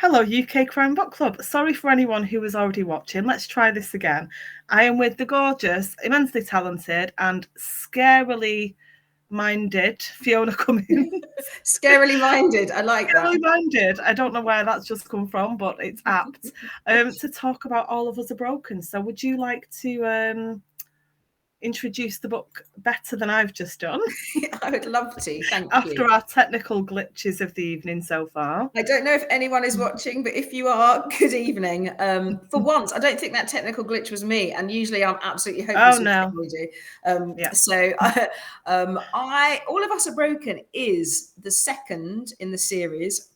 Hello, UK Crime Book Club. Sorry for anyone who was already watching. Let's try this again. I am with the gorgeous, immensely talented, and scarily minded Fiona Cummins. Scarily minded. I like that. Scarily minded. I don't know where that's just come from, but it's apt. To talk about All of Us Are Broken. So would you like to introduce the book better than I've just done? I would love to. Thank After you. our technical glitches of the evening so far. I don't know if anyone is watching, but if you are, good evening. For once, I don't think that technical glitch was me, and usually I'm absolutely hopeless with technology. So All of Us Are Broken is the second in the series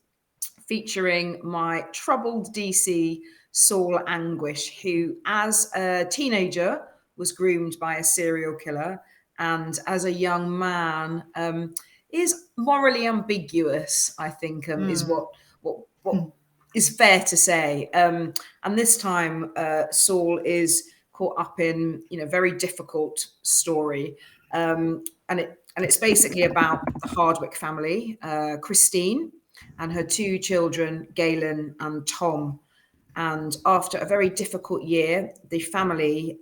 featuring my troubled DC Saul Anguish, who as a teenager was groomed by a serial killer, and as a young man is morally ambiguous, I think, is what is fair to say. And this time, Saul is caught up in very difficult story, and it's basically about the Hardwick family, Christine and her two children, Galen and Tom. And after a very difficult year, the family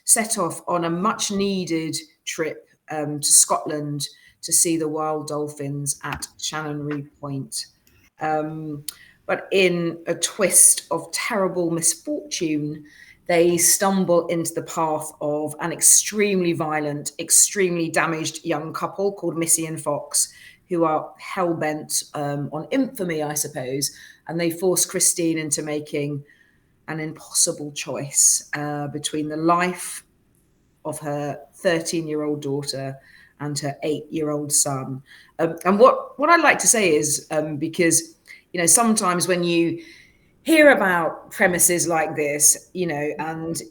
set off on a much needed trip to Scotland to see the wild dolphins at Shannonry Point. But in a twist of terrible misfortune, they stumble into the path of an extremely violent, extremely damaged young couple called Missy and Fox, who are hell-bent on infamy, I suppose. And they force Christine into making an impossible choice between the life of her 13-year-old daughter and her 8-year-old son. And what I'd like to say is, because, sometimes when you hear about premises like this, and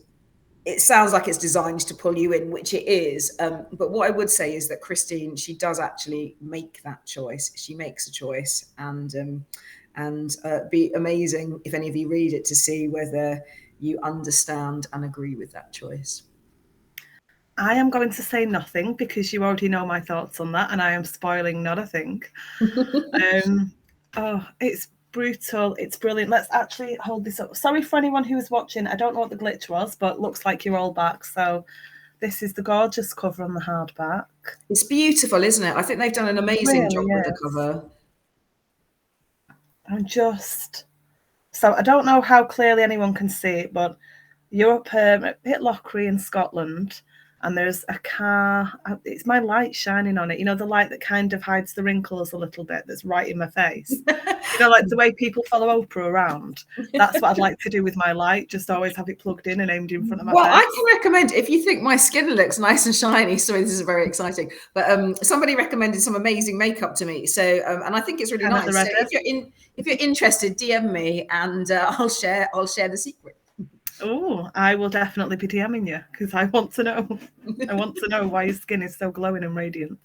it sounds like it's designed to pull you in, which it is. But what I would say is that Christine, she does actually make that choice. She makes a choice, and be amazing if any of you read it to see whether you understand and agree with that choice. I am going to say nothing because you already know my thoughts on that, and I am spoiling not a thing. It's brutal. It's brilliant. Let's actually hold this up. Sorry for anyone who was watching. I don't know what the glitch was, but looks like you're all back. So this is the gorgeous cover on the hardback. It's beautiful, isn't it? I think they've done an amazing job with the cover. So I don't know how clearly anyone can see it, but you're up at Pitlochry in Scotland, and there's a car. It's my light shining on it. The light that kind of hides the wrinkles a little bit that's right in my face. Like the way people follow Oprah around. That's what I'd like to do with my light. Just always have it plugged in and aimed in front of my face. I can recommend, if you think my skin looks nice and shiny, sorry, this is very exciting, but somebody recommended some amazing makeup to me. So, and I think it's really nice. So if you're interested, DM me and I'll share the secret. Oh, I will definitely be DMing you because I want to know. I want to know why your skin is so glowing and radiant.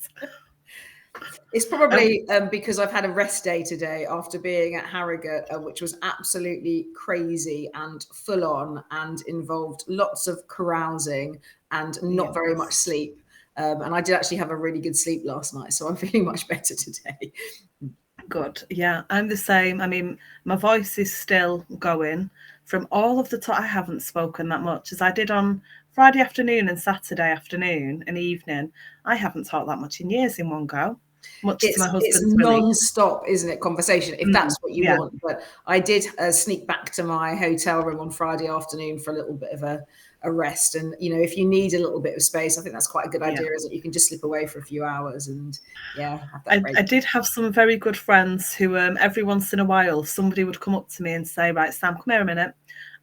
It's probably because I've had a rest day today after being at Harrogate, which was absolutely crazy and full on and involved lots of carousing and not very much sleep. And I did actually have a really good sleep last night, so I'm feeling much better today. Good. Yeah, I'm the same. I mean, my voice is still going from all of the time. I haven't spoken that much as I did on Friday afternoon and Saturday afternoon and evening. I haven't talked that much in years in one go. Much to my husband's it's non-stop, isn't it, conversation, if that's what you want. But I did sneak back to my hotel room on Friday afternoon for a little bit of a rest. And, if you need a little bit of space, I think that's quite a good idea, isn't it? You can just slip away for a few hours and, have that break. I did have some very good friends who every once in a while, somebody would come up to me and say, right, Sam, come here a minute.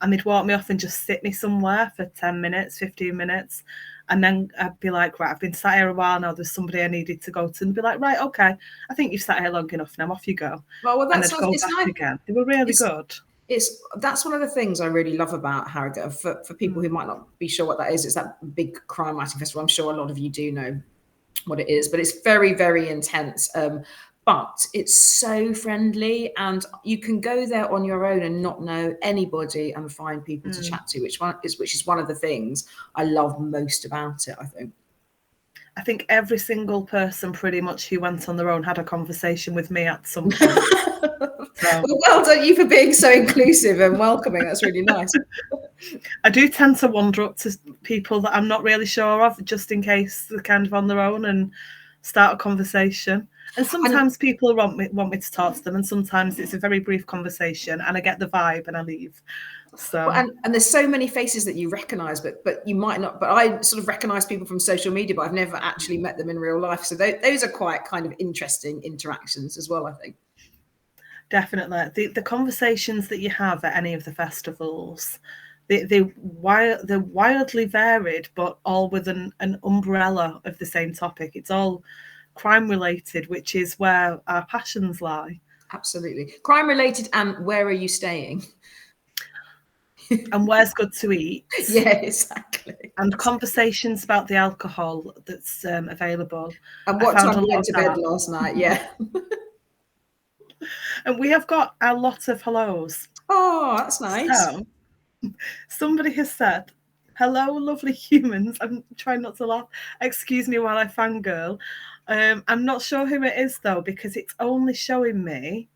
And they'd walk me off and just sit me somewhere for 10 minutes, 15 minutes. And then I'd be like, right, I've been sat here a while now. There's somebody I needed to go to. And be like, right, okay, I think you've sat here long enough now. Off you go. Well, that's and I'd go back again. They were really good. That's one of the things I really love about Harrogate. For people who might not be sure what that is, it's that big crime writing festival. I'm sure a lot of you do know what it is, but it's very, very intense. But it's so friendly, and you can go there on your own and not know anybody and find people to chat to, which is one of the things I love most about it, I think every single person pretty much who went on their own had a conversation with me at some point. Well done you for being so inclusive and welcoming. That's really nice. I do tend to wander up to people that I'm not really sure of, just in case they're kind of on their own, and start a conversation. And sometimes people want me to talk to them, and sometimes it's a very brief conversation, and I get the vibe and I leave. So and there's so many faces that you recognise, but you might not. But I sort of recognise people from social media, but I've never actually met them in real life. So those are quite kind of interesting interactions as well, I think. Definitely, the conversations that you have at any of the festivals, they're wildly varied, but all with an umbrella of the same topic. It's all crime related, which is where our passions lie. Absolutely. Crime related, and where are you staying? And where's good to eat. Yeah, exactly. And conversations about the alcohol that's available. And what time you went to bed last night, yeah. And we have got a lot of hellos. Oh, that's nice. So, somebody has said, "Hello, lovely humans." I'm trying not to laugh. Excuse me while I fangirl. I'm not sure who it is though, because it's only showing me.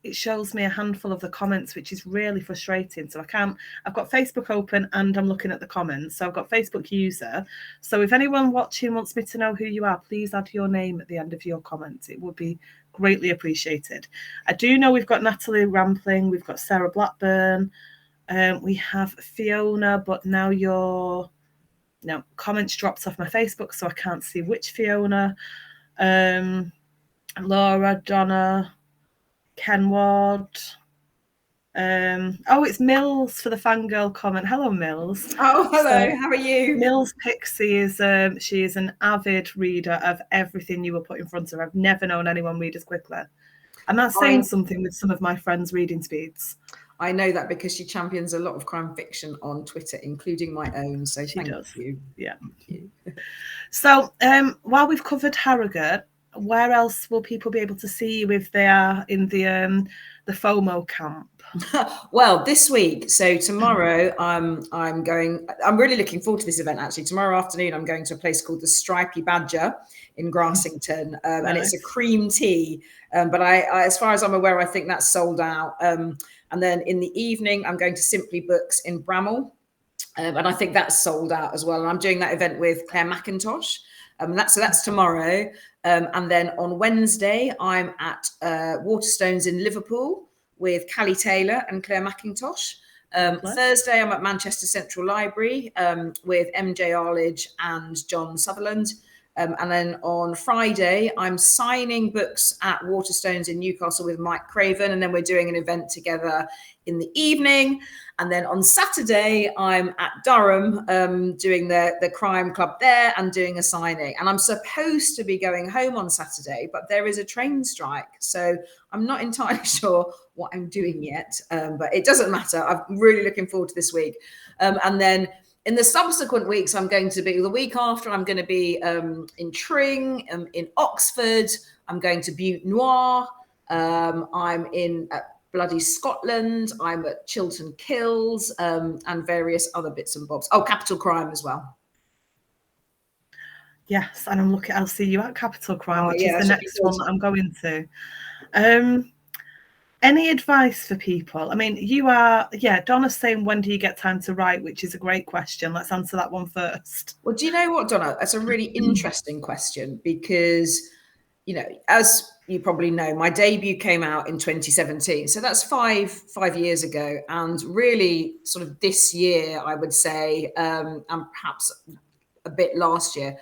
It shows me a handful of the comments, which is really frustrating. So I can't. I've got Facebook open and I'm looking at the comments. So I've got Facebook user. So if anyone watching wants me to know who you are, please add your name at the end of your comments. It would be greatly appreciated. I do know we've got Natalie Rampling, we've got Sarah Blackburn, we have Fiona, but now your comments dropped off my Facebook, so I can't see which Fiona. Laura, Donna, Ken Ward. It's Mills for the fangirl comment. Hello, Mills. Oh, hello. So, how are you? Mills Pixie is she is an avid reader of everything you will put in front of her. I've never known anyone read as quickly, and that's saying something with some of my friends' reading speeds. I know that because she champions a lot of crime fiction on Twitter, including my own. So she does. You. Yeah. Thank you. So while we've covered Harrogate, where else will people be able to see you if they are in the FOMO camp? Well, this week, so tomorrow, I'm really looking forward to this event. Actually, tomorrow afternoon, I'm going to a place called the Stripy Badger in Grassington, nice. And it's a cream tea. But I, as far as I'm aware, I think that's sold out. And then in the evening, I'm going to Simply Books in Bramall. And I think that's sold out as well. And I'm doing that event with Claire McIntosh. That's tomorrow. And then on Wednesday, I'm at Waterstones in Liverpool with Callie Taylor and Claire McIntosh. Thursday, I'm at Manchester Central Library with MJ Arledge and John Sutherland. And then on Friday, I'm signing books at Waterstones in Newcastle with Mike Craven. And then we're doing an event together in the evening. And then on Saturday, I'm at Durham doing the crime club there and doing a signing. And I'm supposed to be going home on Saturday, but there is a train strike. So I'm not entirely sure what I'm doing yet, but it doesn't matter. I'm really looking forward to this week. And then in the subsequent weeks, I'm going to be, the week after, I'm going to be in Tring, in Oxford. I'm going to Butte Noir. I'm in bloody Scotland. I'm at Chiltern Kills and various other bits and bobs. Oh, Capital Crime as well. Yes, and I'll see you at Capital Crime, which is the next one that I'm going to. Any advice for people? I mean, Donna's saying, when do you get time to write? Which is a great question. Let's answer that one first. Well, do you know what, Donna? That's a really interesting question because, as you probably know, my debut came out in 2017. So that's five years ago. And really sort of this year, I would say, and perhaps a bit last year,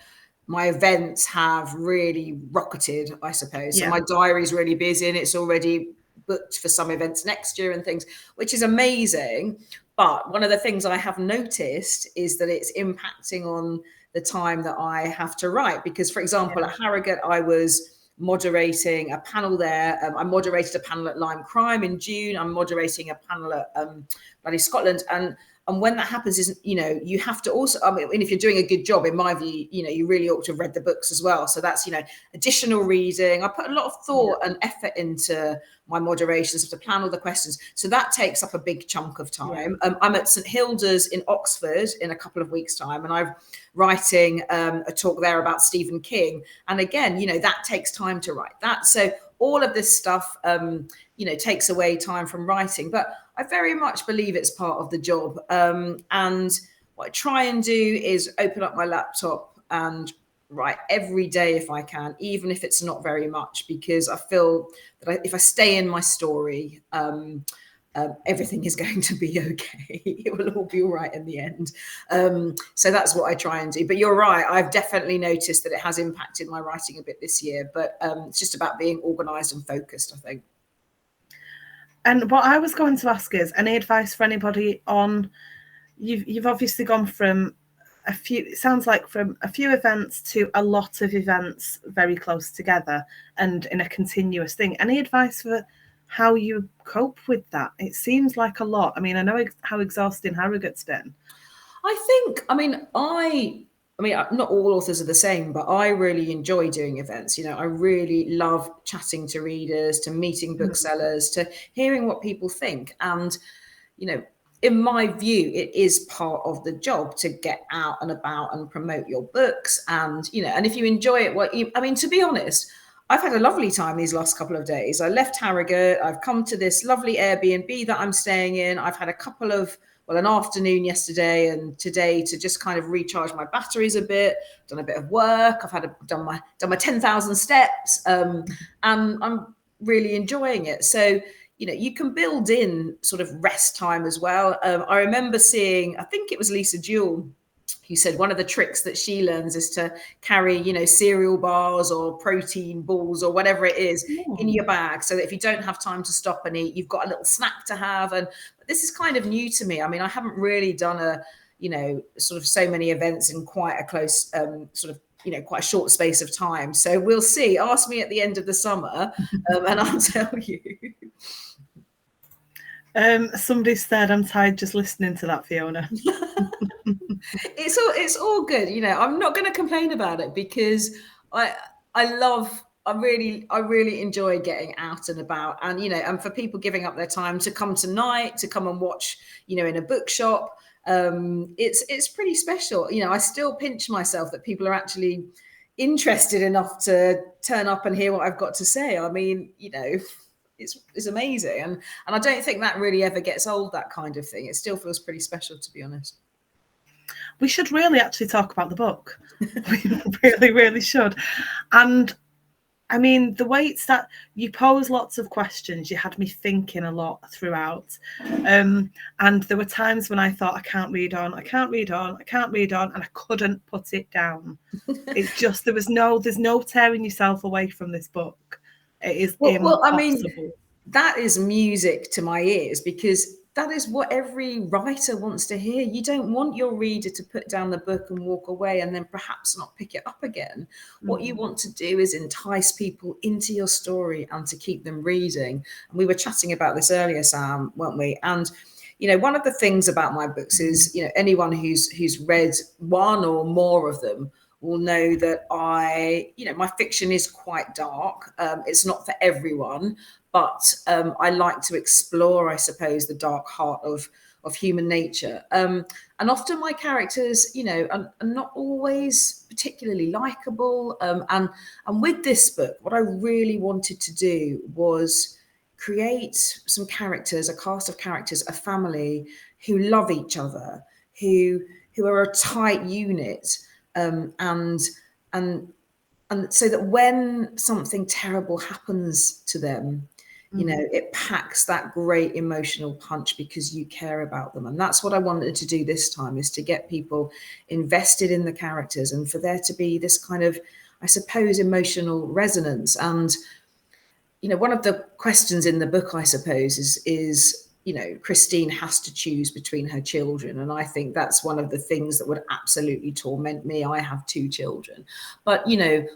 my events have really rocketed, I suppose. Yeah. So my diary's really busy and it's already booked for some events next year and things, which is amazing. But one of the things I have noticed is that it's impacting on the time that I have to write. Because, for example, at Harrogate, I was moderating a panel there. I moderated a panel at Lime Crime in June. I'm moderating a panel at bloody Scotland. And when that happens, is you have to also, I mean, if you're doing a good job, in my view, you really ought to have read the books as well. So that's, additional reading. I put a lot of thought and effort into my moderations to plan all the questions. So that takes up a big chunk of time. Yeah. I'm at St Hilda's in Oxford in a couple of weeks' time, and I'm writing a talk there about Stephen King. And again, that takes time to write that. So all of this stuff, takes away time from writing, but I very much believe it's part of the job. And what I try and do is open up my laptop and write every day if I can, even if it's not very much, because I feel that if I stay in my story, everything is going to be okay. It will all be all right in the end. So that's what I try and do. But you're right, I've definitely noticed that it has impacted my writing a bit this year, but it's just about being organised and focused, I think. And what I was going to ask is, any advice for anybody on, you've obviously gone from a few, it sounds like from a few events to a lot of events very close together and in a continuous thing. Any advice for how you cope with that? It seems like a lot. I mean, I know how exhausting Harrogate's been. I mean, not all authors are the same, but I really enjoy doing events. I really love chatting to readers, to meeting booksellers, to hearing what people think. And, in my view, it is part of the job to get out and about and promote your books. And, and if you enjoy it, to be honest, I've had a lovely time these last couple of days. I left Harrogate. I've come to this lovely Airbnb that I'm staying in. I've had an afternoon yesterday and today to just kind of recharge my batteries a bit, done a bit of work. I've done my 10,000 steps, and I'm really enjoying it. So, you can build in sort of rest time as well. I remember seeing, I think it was Lisa Jewell, who said one of the tricks that she learns is to carry, cereal bars or protein balls or whatever it is in your bag, so that if you don't have time to stop and eat, you've got a little snack to have. And this is kind of new to me. I mean, I haven't really done sort of so many events in quite a close quite a short space of time. So we'll see. Ask me at the end of the summer, and I'll tell you. Somebody said I'm tired just listening to that, Fiona. It's all good. I'm not going to complain about it, because I really enjoy getting out and about, and and for people giving up their time to come tonight, to come and watch, in a bookshop, it's pretty special. I still pinch myself that people are actually interested enough to turn up and hear what I've got to say. I mean, it's amazing, and I don't think that really ever gets old, that kind of thing. It still feels pretty special, to be honest. We should really actually talk about the book. We really, really should. And I mean, the way it's that you pose lots of questions, you had me thinking a lot throughout. And there were times when I thought, I can't read on, and I couldn't put it down. It's just, there's no tearing yourself away from this book. It is impossible. Well, I mean, that is music to my ears, because that is what every writer wants to hear. You don't want your reader to put down the book and walk away and then perhaps not pick it up again. What you want to do is entice people into your story and to keep them reading. And we were chatting about this earlier, Sam, weren't we? And one of the things about my books is, anyone who's read one or more of them will know that my fiction is quite dark. It's not for everyone, but I like to explore, I suppose, the dark heart of human nature. And often my characters, are not always particularly likable. And with this book, what I really wanted to do was create some characters, a cast of characters, a family who love each other, who are a tight unit. And so that when something terrible happens to them, it packs that great emotional punch because you care about them. And that's what I wanted to do this time, is to get people invested in the characters and for there to be this kind of, I suppose, emotional resonance. And, one of the questions in the book, I suppose, is Christine has to choose between her children. And I think that's one of the things that would absolutely torment me. I have 2 children, but,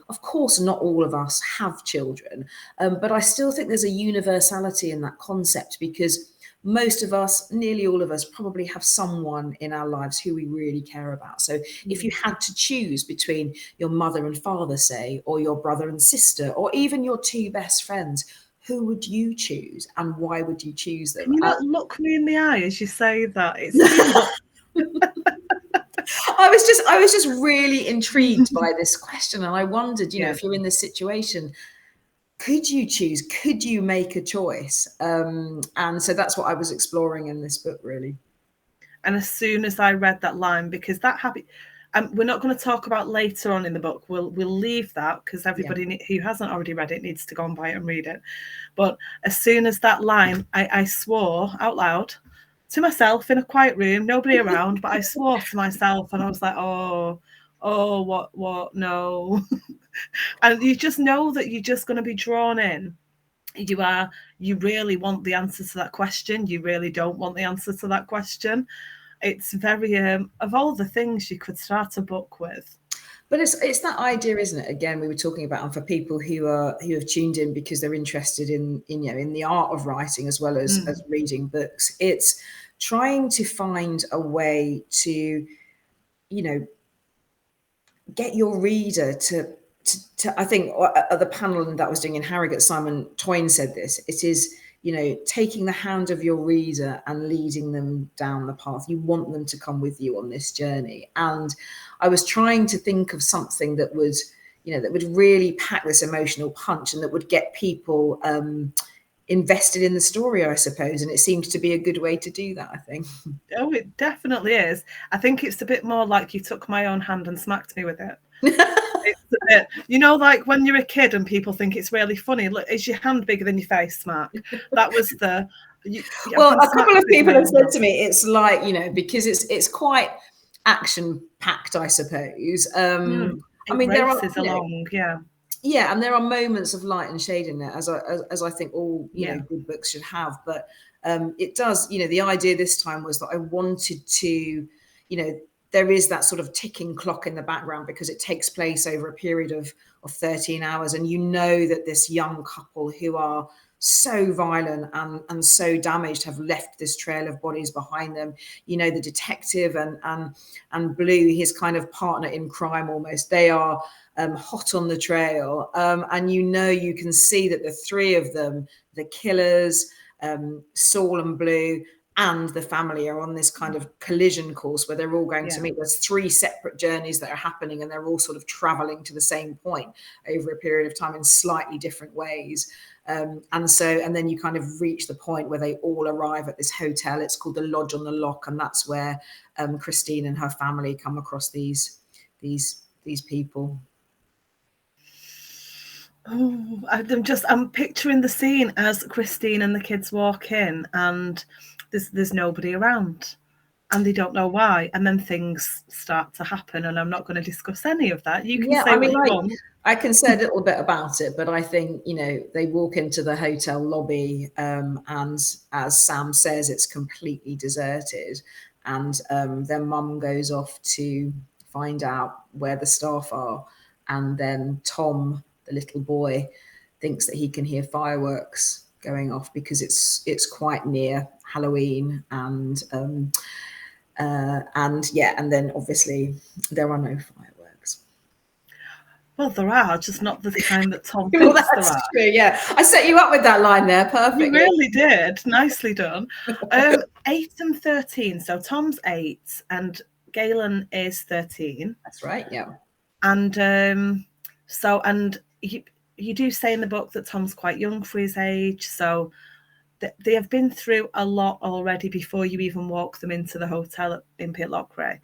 of course, not all of us have children. But I still think there's a universality in that concept, because most of us, nearly all of us, probably have someone in our lives who we really care about. So if you had to choose between your mother and father, say, or your brother and sister, or even your 2 best friends, who would you choose and why would you choose them? Can you not look me in the eye as you say that? It's I was just really intrigued by this question, and I wondered, if you're in this situation, could you choose? Could you make a choice? And so that's what I was exploring in this book, really. And as soon as I read that line, because that habit, we're not going to talk about later on in the book. We'll leave that because everybody who hasn't already read it needs to go and buy it and read it. But as soon as that line, I swore out loud to myself in a quiet room, nobody around, but I swore to myself, and I was like, oh, what, no. And you just know that you're just going to be drawn in. You really want the answer to that question. You really don't want the answer to that question. It's very of all the things you could start a book with. But it's that idea, isn't it? Again, we were talking about, and for people who have tuned in because they're interested in the art of writing as well as reading books. It's trying to find a way to, get your reader to I think at the panel that I was doing in Harrogate, Simon Toyne said this. It is, taking the hand of your reader and leading them down the path. You want them to come with you on this journey. And I was trying to think of something that would, that would really pack this emotional punch and that would get people invested in the story, I suppose. And it seems to be a good way to do that, I think. Oh, it definitely is. I think it's a bit more like you took my own hand and smacked me with it. It's a bit, like when you're a kid and people think it's really funny. Look, is your hand bigger than your face, Mark? That was the. Well, a couple of people have said to me, it's like, because it's quite action packed, I suppose. I mean, there are along, yeah, and there are moments of light and shade in it, as I think all good books should have. But it does, the idea this time was that I wanted to, there is that sort of ticking clock in the background because it takes place over a period of 13 hours. And that this young couple who are so violent and so damaged have left this trail of bodies behind them. The detective and Blue, his kind of partner in crime almost, they are hot on the trail. And you can see that the three of them, the killers, Saul and Blue, and the family are on this kind of collision course where they're all going to meet. There's three separate journeys that are happening and they're all sort of traveling to the same point over a period of time in slightly different ways. And then you kind of reach the point where they all arrive at this hotel. It's called the Lodge on the Loch, and that's where Christine and her family come across these people. Oh, I'm picturing the scene as Christine and the kids walk in and there's nobody around and they don't know why, and then things start to happen, and I'm not going to discuss any of that. You can say what you want. I can say a little bit about it, but I think, they walk into the hotel lobby and as Sam says, it's completely deserted, and their mum goes off to find out where the staff are, and then Tom, the little boy, thinks that he can hear fireworks going off because it's quite near Halloween, and then obviously there are no fireworks. Well, there are, just not the time that Tom thinks there are. True, yeah. I set you up with that line there, perfectly. You really did. Nicely done. 8 and 13. So Tom's 8 and Galen is 13. That's right, yeah. And you do say in the book that Tom's quite young for his age, so they have been through a lot already before you even walk them into the hotel in Pitlochry.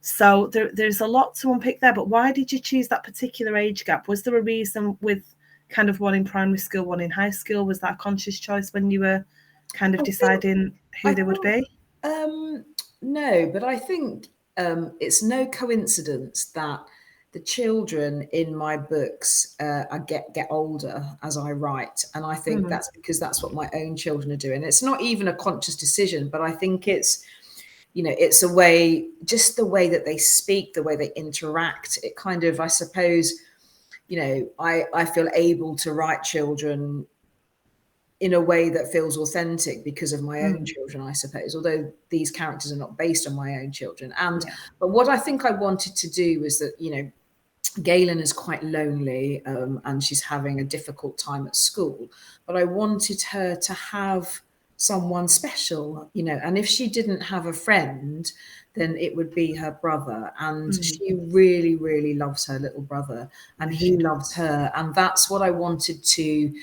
So there's a lot to unpick there. But why did you choose that particular age gap? Was there a reason with kind of one in primary school, one in high school? Was that a conscious choice when you were kind of deciding who they would be? No, but I think it's no coincidence that the children in my books get older as I write. And I think that's because that's what my own children are doing. It's not even a conscious decision, but I think it's, it's a way, just the way that they speak, the way they interact. It kind of, I suppose, I feel able to write children in a way that feels authentic because of my own children, I suppose, although these characters are not based on my own children. But what I think I wanted to do was that, Galen is quite lonely and she's having a difficult time at school, but I wanted her to have someone special, you know, and if she didn't have a friend, then it would be her brother. And she really, really loves her little brother, and he loves her. And that's what I wanted to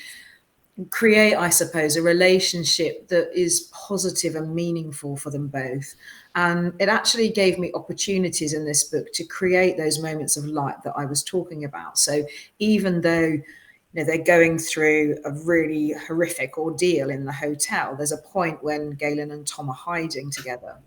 create, I suppose, a relationship that is positive and meaningful for them both. And it actually gave me opportunities in this book to create those moments of light that I was talking about. So even though, you know, they're going through a really horrific ordeal in the hotel, there's a point when Galen and Tom are hiding together.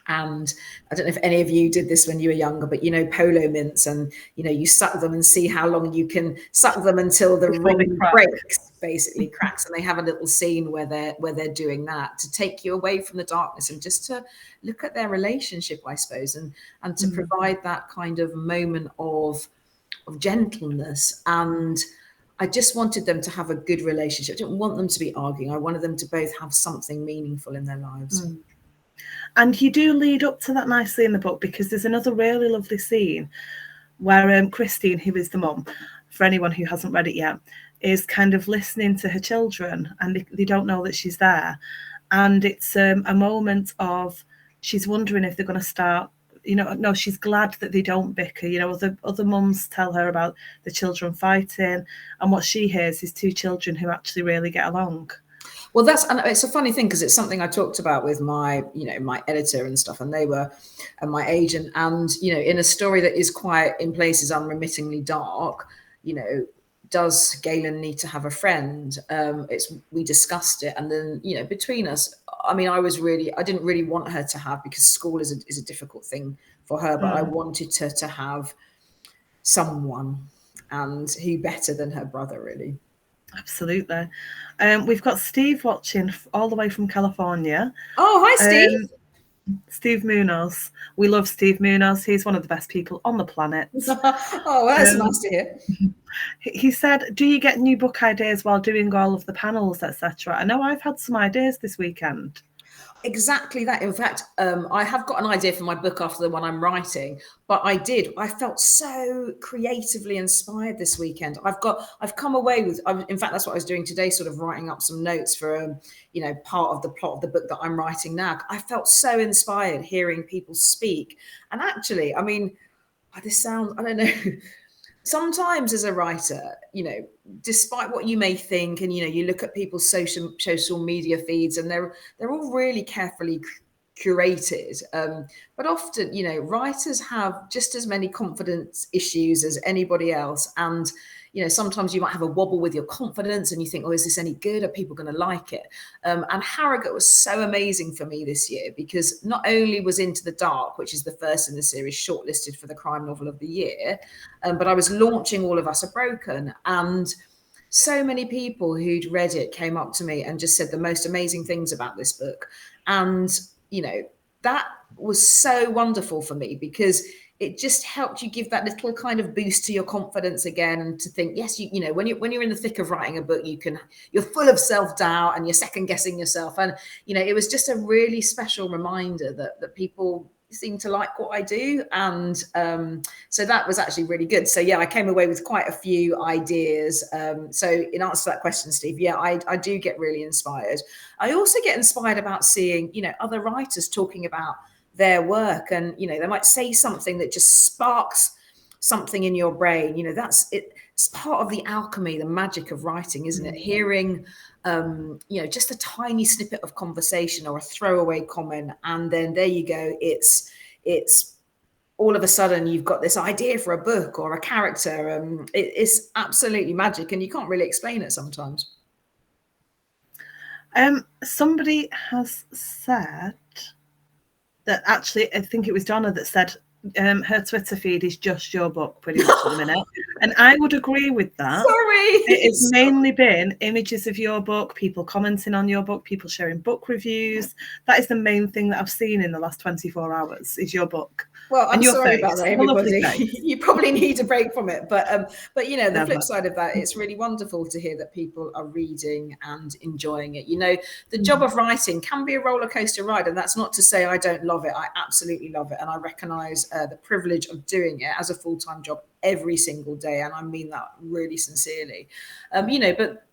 And I don't know if any of you did this when you were younger, but you know, polo mints, and you know, you suck them and see how long you can suck them until the ring breaks, basically cracks. And they have a little scene where they're doing that to take you away from the darkness and just to look at their relationship, I suppose, and to provide that kind of moment of gentleness. And I just wanted them to have a good relationship. I didn't want them to be arguing. I wanted them to both have something meaningful in their lives. And you do lead up to that nicely in the book, because there's another really lovely scene where Christine, who is the mum, for anyone who hasn't read it yet, is kind of listening to her children, and they don't know that she's there. And it's a moment of, she's wondering if they're going to start, you know, no, she's glad that they don't bicker. You know, other mums tell her about the children fighting, and what she hears is two children who actually really get along. Well, and it's a funny thing, because it's something I talked about with my, you know, my editor and stuff, and my agent, and, you know, in a story that is quite, in places, unremittingly dark, you know, does Galen need to have a friend? We discussed it, and then, you know, between us, I mean, I didn't really want her to have, because school is a difficult thing for her, but I wanted her to have someone, and who better than her brother, really. Absolutely. We've got Steve watching all the way from California. Oh, hi, Steve. Steve Munoz. We love Steve Munoz. He's one of the best people on the planet. Oh, that's nice to hear. He said, do you get new book ideas while doing all of the panels, etc.? I know I've had some ideas this weekend. Exactly that. In fact, I have got an idea for my book after the one I'm writing, but I felt so creatively inspired this weekend. I've come away with, in fact, that's what I was doing today, sort of writing up some notes for, you know, part of the plot of the book that I'm writing now. I felt so inspired hearing people speak. And actually, I mean, this sounds, I don't know, sometimes as a writer, you know, despite what you may think, and, you know, you look at people's social media feeds, and they're all really carefully curated. But often, you know, writers have just as many confidence issues as anybody else. And, you know, sometimes you might have a wobble with your confidence, and you think, oh, is this any good? Are people going to like it? And Harrogate was so amazing for me this year, because not only was Into the Dark, which is the first in the series, shortlisted for the Crime Novel of the Year, but I was launching All of Us Are Broken, and so many people who'd read it came up to me and just said the most amazing things about this book. And, you know, that was so wonderful for me, because it just helped you give that little kind of boost to your confidence again, and to think, yes, you know, when you're in the thick of writing a book, you're full of self-doubt and you're second guessing yourself. And, you know, it was just a really special reminder that people seem to like what I do. And so that was actually really good. So yeah, I came away with quite a few ideas. So in answer to that question, Steve, yeah, I do get really inspired. I also get inspired about seeing, you know, other writers talking about their work, and, you know, they might say something that just sparks something in your brain. You know, it's part of the alchemy, the magic of writing, isn't it? Hearing you know, just a tiny snippet of conversation or a throwaway comment, and then there you go, it's all of a sudden you've got this idea for a book or a character. It's absolutely magic, and you can't really explain it sometimes. Somebody has said that, actually, I think it was Donna that said her Twitter feed is just your book pretty much at the minute. And I would agree with that. Sorry. It's mainly been images of your book, people commenting on your book, people sharing book reviews. That is the main thing that I've seen in the last 24 hours, is your book. Well, I'm sorry about that, everybody. You probably need a break from it. But you know, the flip side of that, it's really wonderful to hear that people are reading and enjoying it. You know, the job of writing can be a roller coaster ride. And that's not to say I don't love it. I absolutely love it. And I recognise the privilege of doing it as a full-time job every single day. And I mean that really sincerely. You know, but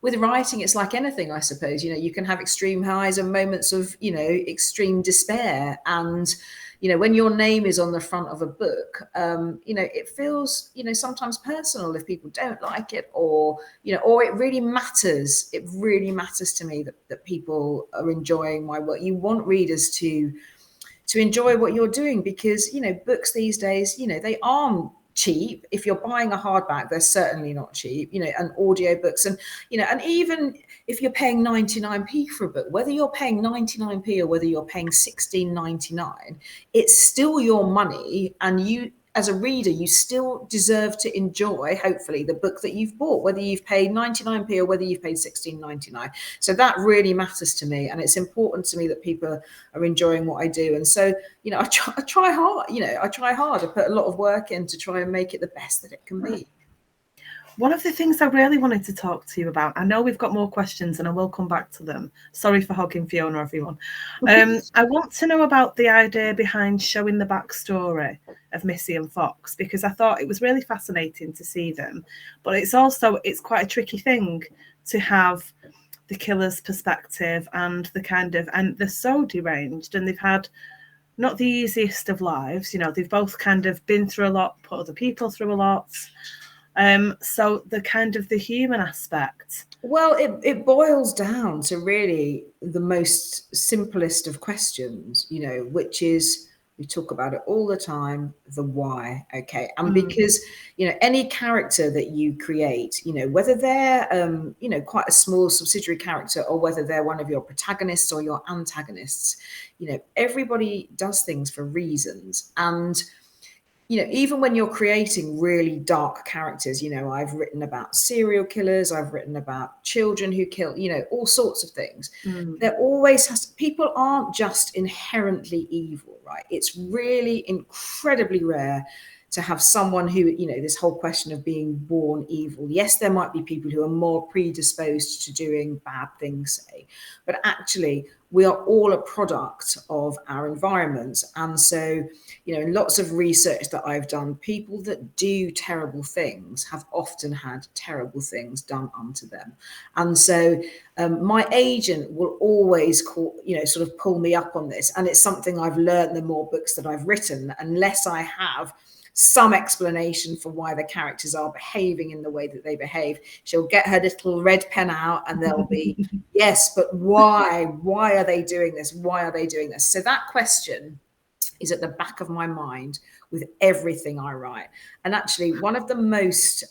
with writing, it's like anything, I suppose. You can have extreme highs and moments of, extreme despair. And, when your name is on the front of a book, it feels, sometimes personal if people don't like it, or it really matters. It really matters to me that people are enjoying my work. You want readers to enjoy what you're doing, because, books these days, they aren't cheap. If you're buying a hardback, they're certainly not cheap, and audiobooks, and and even if you're paying 99p for a book, whether you're paying 99p or whether you're paying 16.99, it's still your money, and you, as a reader, you still deserve to enjoy, hopefully, the book that you've bought, whether you've paid 99p or whether you've paid 16.99. So that really matters to me, and it's important to me that people are enjoying what I do. And so, I try hard. I try hard. I put a lot of work in to try and make it the best that it can be. One of the things I really wanted to talk to you about, I know we've got more questions and I will come back to them. Sorry for hogging Fiona, everyone. I want to know about the idea behind showing the backstory of Missy and Fox, because I thought it was really fascinating to see them. But it's quite a tricky thing to have the killer's perspective and and they're so deranged, and they've had not the easiest of lives. They've both kind of been through a lot, put other people through a lot. So the human aspect. Well, it boils down to really the most simplest of questions, which is, we talk about it all the time, the why. Okay. And because, any character that you create, whether they're, quite a small subsidiary character, or whether they're one of your protagonists or your antagonists, everybody does things for reasons. And even when you're creating really dark characters, I've written about serial killers, I've written about children who kill, all sorts of things. There always people aren't just inherently evil, right? It's really incredibly rare to have someone who, this whole question of being born evil. Yes, there might be people who are more predisposed to doing bad things, say, but actually we are all a product of our environment. And so, in lots of research that I've done, people that do terrible things have often had terrible things done unto them. And so my agent will always sort of pull me up on this. And it's something I've learned the more books that I've written, unless I have some explanation for why the characters are behaving in the way that they behave, she'll get her little red pen out and there'll be, yes, but why? Why are they doing this? Why are they doing this? So that question is at the back of my mind with everything I write. And actually, one of the most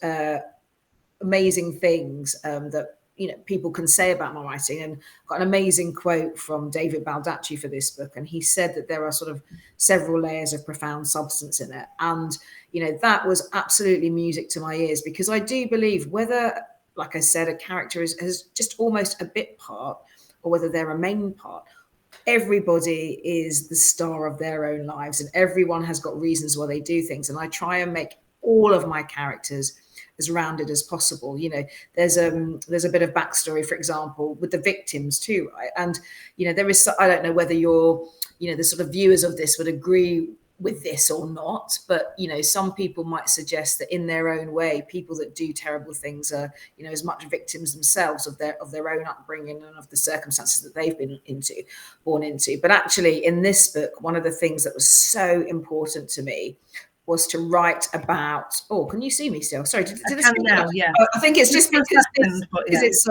amazing things that people can say about my writing, and I've got an amazing quote from David Baldacci for this book, and he said that there are sort of several layers of profound substance in it. And that was absolutely music to my ears, because I do believe, whether, like I said, a character has just almost a bit part, or whether they're a main part, everybody is the star of their own lives, and everyone has got reasons why they do things. And I try and make all of my characters as rounded as possible. There's a bit of backstory, for example, with the victims too, right? And there is, I don't know whether the sort of viewers of this would agree with this or not, but some people might suggest that in their own way, people that do terrible things are as much victims themselves of their own upbringing and of the circumstances that they've been born into. But actually, in this book, one of the things that was so important to me was to write about. Oh, can you see me still? Sorry, did I can now, yeah. I think it's just because it's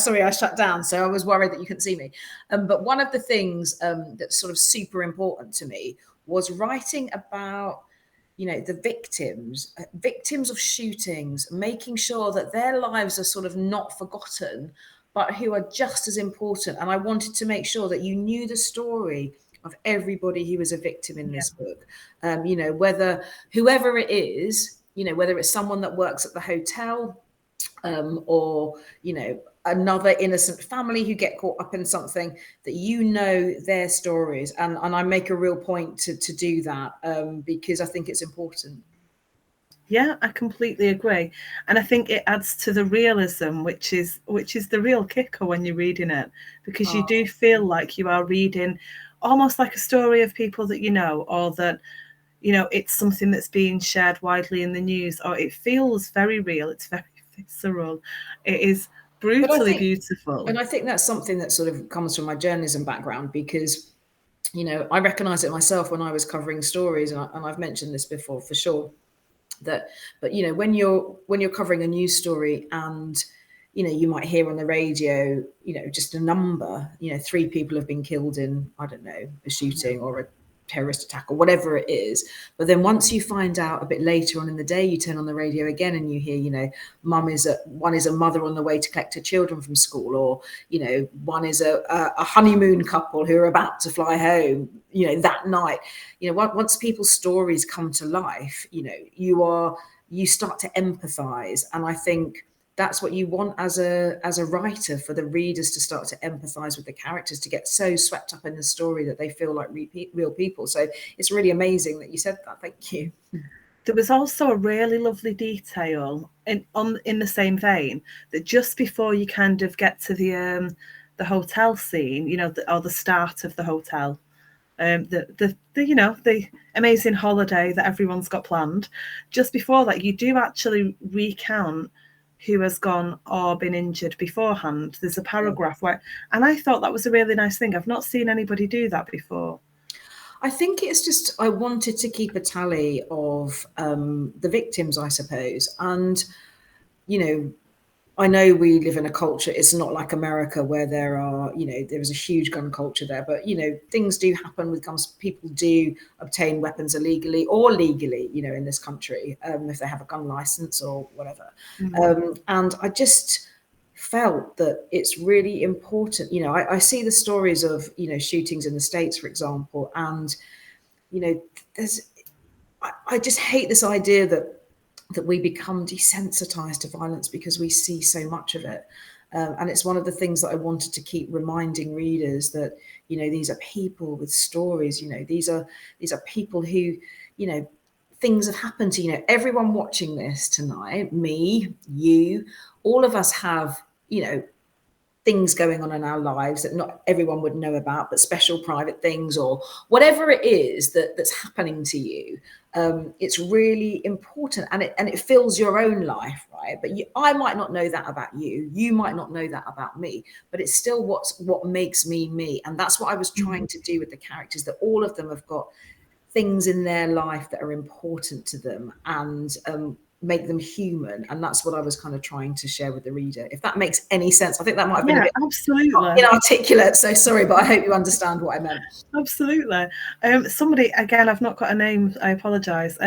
sorry, I shut down, so I was worried that you couldn't see me. But one of the things that's sort of super important to me was writing about the victims of shootings, making sure that their lives are sort of not forgotten, but who are just as important. And I wanted to make sure that you knew the story of everybody who was a victim in this book. Whether whoever it is, whether it's someone that works at the hotel, or another innocent family who get caught up in something, that their stories. And I make a real point to do that, because I think it's important. Yeah, I completely agree. And I think it adds to the realism, which is the real kicker when you're reading it, because you do feel like you are reading almost like a story of people that or that it's something that's being shared widely in the news, or it feels very real. It's very visceral. It is brutally beautiful. And I think that's something that sort of comes from my journalism background, because, you know, I recognize it myself when I was covering stories, and I've mentioned this before for sure, but you know, when you're covering a news story, and you know, you might hear on the radio, you know, just a number, you know, 3 people have been killed in, I don't know, a shooting or a terrorist attack or whatever it is. But then once you find out a bit later on in the day, you turn on the radio again and you hear, you know, one is a mother on the way to collect her children from school, or, you know, one is a honeymoon couple who are about to fly home, you know, that night. You know, once people's stories come to life, you know, you start to empathize. And I think that's what you want as a writer, for the readers to start to empathize with the characters, to get so swept up in the story that they feel like real people. So it's really amazing that you said that. Thank you. There was also a really lovely detail in the same vein, that just before you kind of get to the hotel scene, you know, or the start of the hotel, the you know, the amazing holiday that everyone's got planned, just before that you do actually recount who has gone or been injured beforehand. There's a paragraph where, and I thought that was a really nice thing. I've not seen anybody do that before. I think it's just, I wanted to keep a tally of the victims, I suppose. And, you know, I know we live in a culture, it's not like America where there are, you know, there is a huge gun culture there, but, you know, things do happen with guns. People do obtain weapons illegally or legally, you know, in this country, if they have a gun license or whatever. And I just felt that it's really important. You know, I see the stories of, you know, shootings in the States, for example, and, you know, I just hate this idea that we become desensitized to violence because we see so much of it. And it's one of the things that I wanted to keep reminding readers, that, you know, these are people with stories, you know, these are people who, you know, things have happened to, you know, everyone watching this tonight, me, you, all of us have, you know, things going on in our lives that not everyone would know about, but special private things, or whatever it is that's happening to you. It's really important, and it fills your own life, right? But I might not know that about you. You might not know that about me, but it's still what makes me me. And that's what I was trying to do with the characters, that all of them have got things in their life that are important to them, and make them human. And that's what I was kind of trying to share with the reader, if that makes any sense. I think that might have been a bit absolutely inarticulate, so sorry, but I hope you understand what I meant. Absolutely. Somebody, again, I've not got a name, I apologise.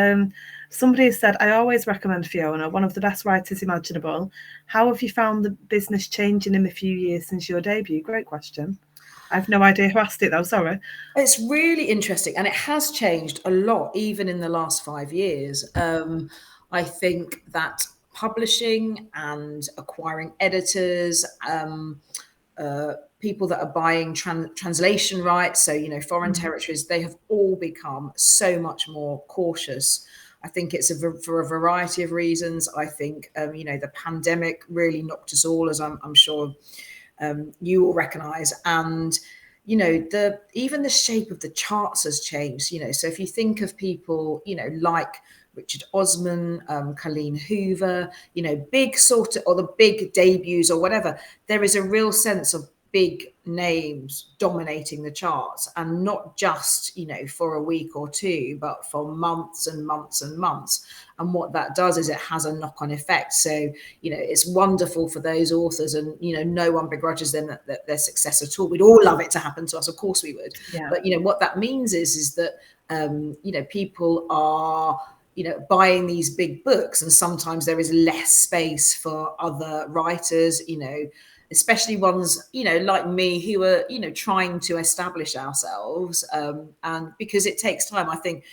Somebody said, I always recommend Fiona, one of the best writers imaginable. How have you found the business changing in the few years since your debut? Great question. I've no idea who asked it though, sorry. It's really interesting, and it has changed a lot even in the last 5 years. I think that publishing and acquiring editors, people that are buying translation rights, so, you know, foreign territories, they have all become so much more cautious. I think it's for a variety of reasons. I think, you know, the pandemic really knocked us all, as I'm sure you will recognise. And, you know, even the shape of the charts has changed, you know. So if you think of people, you know, like Richard Osman, Colleen Hoover, you know, big sort of, or the big debuts or whatever, there is a real sense of big names dominating the charts, and not just, you know, for a week or two, but for months and months and months. And what that does is it has a knock-on effect. So, you know, it's wonderful for those authors, and, you know, no one begrudges them that their success at all. We'd all love it to happen to us, of course we would. Yeah. But, you know, what that means is that you know, people are, you know, buying these big books, and sometimes there is less space for other writers, you know, especially ones, you know, like me, who are, you know, trying to establish ourselves. And because it takes time, I think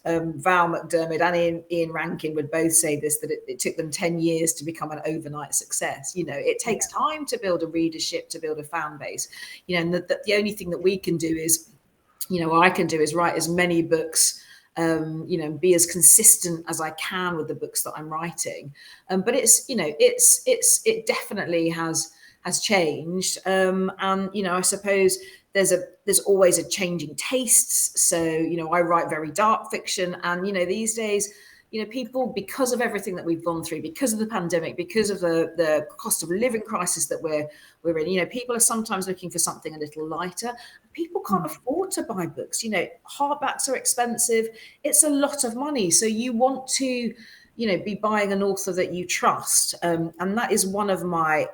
Val McDermid and Ian Rankin would both say this, that it took them 10 years to become an overnight success. You know, it takes time to build a readership, to build a fan base, you know, and the only thing that we can do is, you know, I can do is write as many books, you know, be as consistent as I can with the books that I'm writing. But it's, you know, it definitely has changed. And, you know, I suppose there's always a changing tastes. So, you know, I write very dark fiction, and, you know, these days, people, because of everything that we've gone through, because of the pandemic, because of the cost of living crisis that we're in, people are sometimes looking for something a little lighter. People can't afford to buy books. Hardbacks are expensive. It's a lot of money. So you want to, be buying an author that you trust. And that is one of my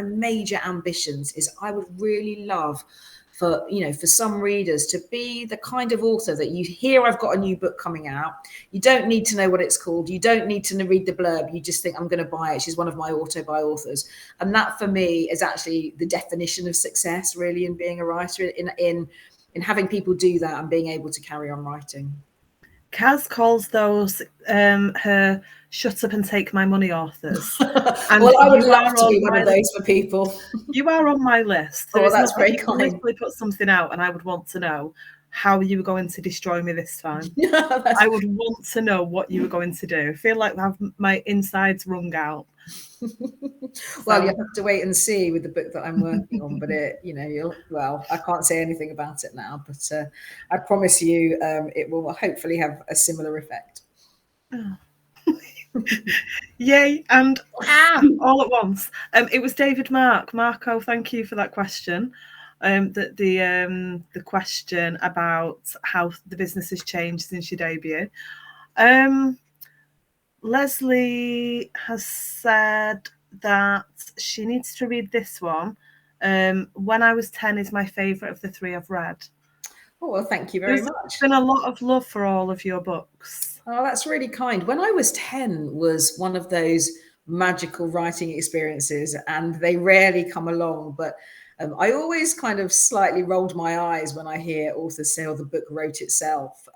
major ambitions. Is I would really love for some readers to be the kind of author that you hear, I've got a new book coming out. You don't need to know what it's called. You don't need to read the blurb. You just think, I'm going to buy it. She's one of my auto-buy authors. And that for me is actually the definition of success, really, in being a writer, in having people do that and being able to carry on writing. Kaz calls those her shut up and take my money authors. And well, I would love to be one of those for people. You are on my list. Oh, that's very kind. You literally put something out and I would want to know how you were going to destroy me this time. I would want to know what you were going to do. I feel like I have my insides wrung out. Well, you have to wait and see with the book that I'm working on, but I can't say anything about it now, but I promise you it will hopefully have a similar effect. Oh. Yay, and all at once. It was David Marco, thank you for that question. The question about how the business has changed since your debut. Leslie has said that she needs to read this one. When I Was 10 is my favourite of the three I've read. Oh, well, thank you very much. There's been a lot of love for all of your books. Oh, that's really kind. When I Was 10 was one of those magical writing experiences, and they rarely come along, but I always kind of slightly rolled my eyes when I hear authors say, oh, the book wrote itself.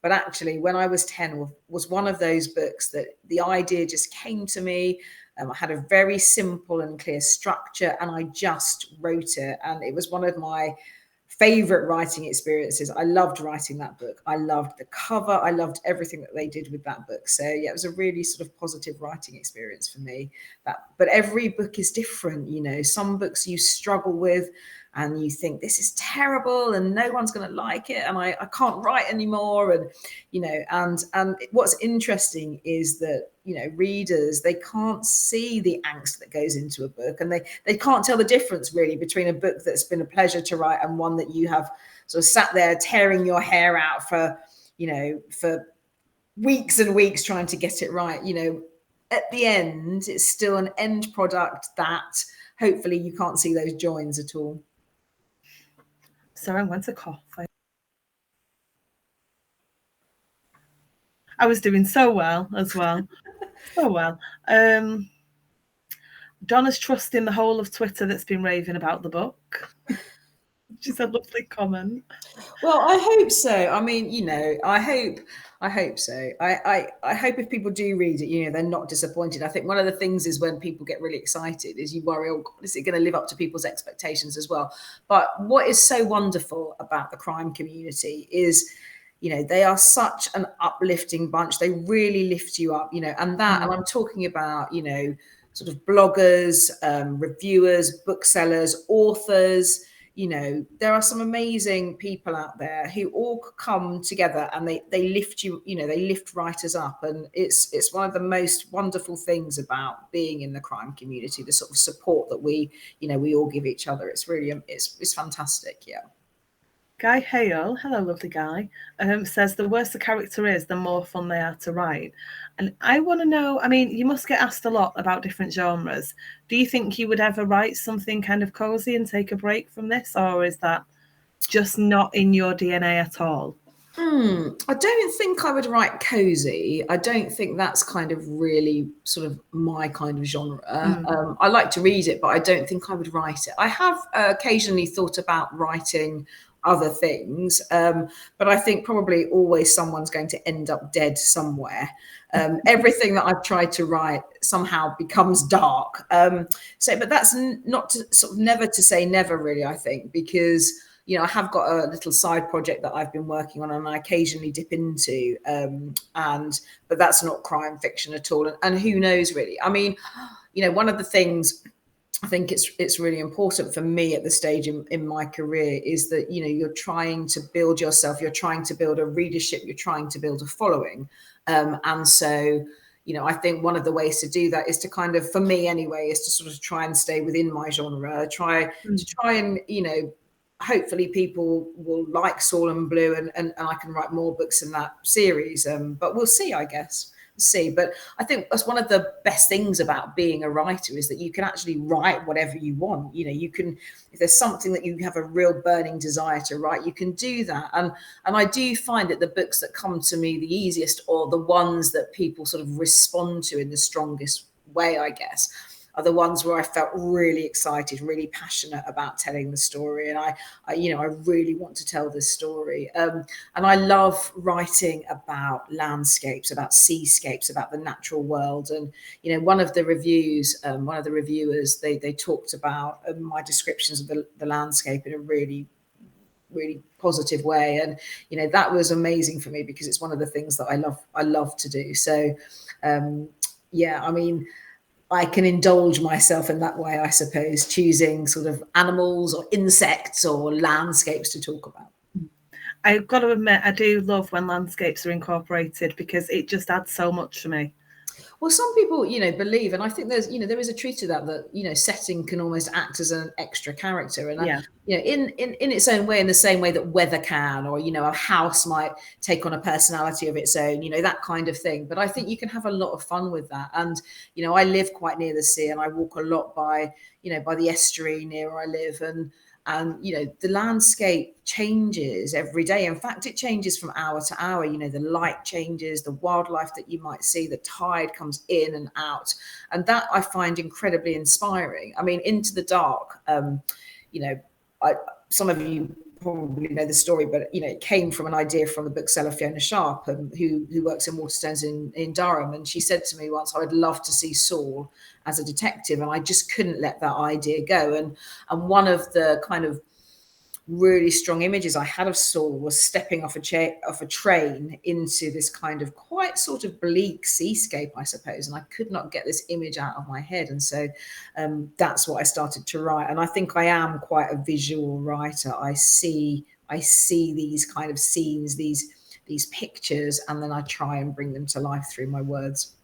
But actually, When I Was 10 was one of those books that the idea just came to me. I had a very simple and clear structure, and I just wrote it. And it was one of my favorite writing experiences. I loved writing that book. I loved the cover. I loved everything that they did with that book. So yeah, it was a really sort of positive writing experience for me. But every book is different. Some books you struggle with and you think this is terrible and no one's going to like it and I can't write anymore. And what's interesting is that, readers, they can't see the angst that goes into a book, and they can't tell the difference really between a book that's been a pleasure to write and one that you have sort of sat there tearing your hair out for weeks and weeks trying to get it right. At the end, it's still an end product that hopefully you can't see those joins at all. Sorry, I went to cough. I was doing so well as well. So well. Donna's trusting the whole of Twitter that's been raving about the book. She's a lovely comment. Well, I hope so. I mean, I hope so. I hope if people do read it, they're not disappointed. I think one of the things is when people get really excited is you worry, oh God, is it going to live up to people's expectations as well? But what is so wonderful about the crime community is, they are such an uplifting bunch. They really lift you up, and and I'm talking about, sort of bloggers, reviewers, booksellers, authors. There are some amazing people out there who all come together and they lift you, they lift writers up. And it's one of the most wonderful things about being in the crime community, the sort of support that we all give each other. It's really, it's fantastic. Yeah. Guy Hale, hello, lovely Guy, says the worse the character is, the more fun they are to write. And I want to know, I mean, you must get asked a lot about different genres. Do you think you would ever write something kind of cozy and take a break from this? Or is that just not in your DNA at all? I don't think I would write cozy. I don't think that's kind of really sort of my kind of genre. I like to read it, but I don't think I would write it. I have occasionally thought about writing other things, but I think probably always someone's going to end up dead somewhere. Everything that I've tried to write somehow becomes dark. But that's not to sort of never to say never, really, I think, because I have got a little side project that I've been working on and I occasionally dip into, but that's not crime fiction at all. And who knows, really? I mean, one of the things I think it's really important for me at this stage in my career is that, you know, you're trying to build yourself, you're trying to build a readership, you're trying to build a following. And so, you know, I think one of the ways to do that is to kind of, for me anyway, is to sort of try and stay within my genre, try and, you know, hopefully people will like Saul and Blue and I can write more books in that series. But we'll see, I guess. See, but I think that's one of the best things about being a writer is that you can actually write whatever you want. You know, you can, if there's something that you have a real burning desire to write, you can do that. And I do find that the books that come to me the easiest, or the ones that people sort of respond to in the strongest way, I guess, are the ones where I felt really excited, really passionate about telling the story. And I you know, I really want to tell this story. And I love writing about landscapes, about seascapes, about the natural world. And, you know, one of the reviewers, they talked about my descriptions of the landscape in a really positive way. And, you know, that was amazing for me because it's one of the things that I love to do. So, yeah, I mean, I can indulge myself in that way, I suppose, choosing sort of animals or insects or landscapes to talk about. I've got to admit, I do love when landscapes are incorporated because it just adds so much to me. Well, some people, you know, believe, and I think there's, you know, there is a truth to that, you know, setting can almost act as an extra character. And, yeah. You know, in its own way, in the same way that weather can, or, you know, a house might take on a personality of its own, you know, that kind of thing. But I think you can have a lot of fun with that. And, you know, I live quite near the sea and I walk a lot by, you know, by the estuary near where I live. And, you know, the landscape changes every day. In fact, it changes from hour to hour. You know, the light changes, the wildlife that you might see, the tide comes in and out. And that I find incredibly inspiring. I mean, Into the Dark, you know, some of you probably know the story, but, you know, it came from an idea from the bookseller Fiona Sharp, who works in Waterstones in Durham. And she said to me once, I'd love to see Saul as a detective, and I just couldn't let that idea go. And one of the kind of really strong images I had of Saul was stepping off a train into this kind of quite sort of bleak seascape, I suppose, and I could not get this image out of my head. And so that's what I started to write. And I think I am quite a visual writer. I see these kind of scenes, these pictures, and then I try and bring them to life through my words.